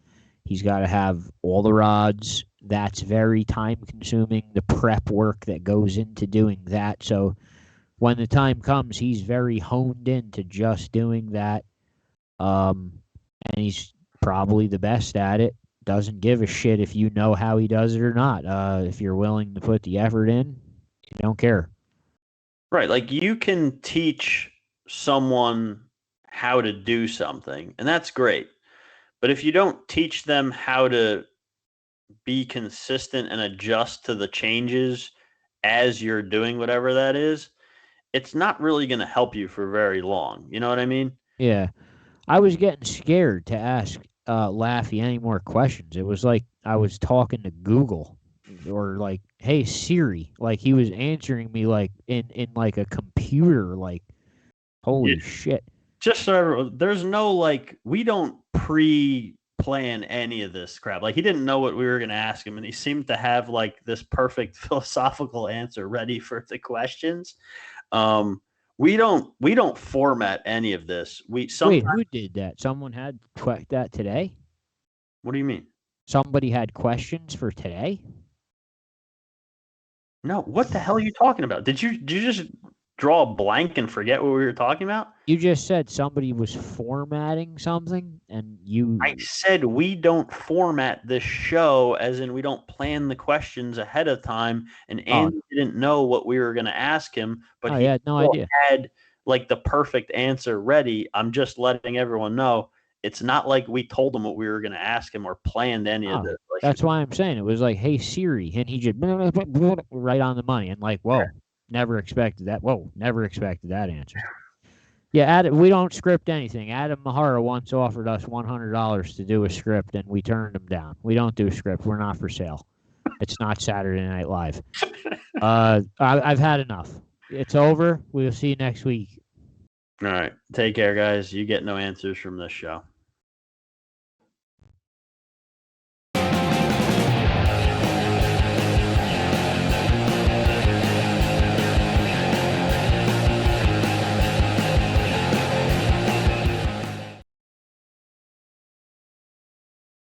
He's got to have all the rods. That's very time-consuming, the prep work that goes into doing that. So when the time comes, he's very honed in to just doing that. And he's probably the best at it. Doesn't give a shit if you know how he does it or not. If you're willing to put the effort in, you don't care. Right. Like, you can teach someone how to do something, and that's great. But if you don't teach them how to be consistent and adjust to the changes as you're doing whatever that is, it's not really going to help you for very long. You know what I mean? Yeah. I was getting scared to ask Laffy any more questions. It was like I was talking to Google, or like, hey Siri, like he was answering me like in like a computer, like, holy shit. Just so everyone, there's no, like, we don't pre-plan any of this crap. Like, he didn't know what we were going to ask him, and he seemed to have, like, this perfect philosophical answer ready for the questions. We don't format any of this. Wait, who did that? Someone had that today? What do you mean? Somebody had questions for today? No, what the hell are you talking about? Did you just draw a blank and forget what we were talking about? You just said somebody was formatting something, and you... I said we don't format this show, as in we don't plan the questions ahead of time, and Andy didn't know what we were going to ask him, but he had no idea. Had, like, the perfect answer ready. I'm just letting everyone know, it's not like we told him what we were going to ask him or planned any of this. Like, that's why I'm saying it was like, hey Siri, and he just right on the money, and like, whoa, never expected that. Whoa, never expected that answer. Yeah, Adam, we don't script anything. Adam Mahara once offered us $100 to do a script, and we turned him down. We don't do script. We're not for sale. It's not Saturday Night Live. I've had enough. It's over. We'll see you next week. All right. Take care, guys. You get no answers from this show.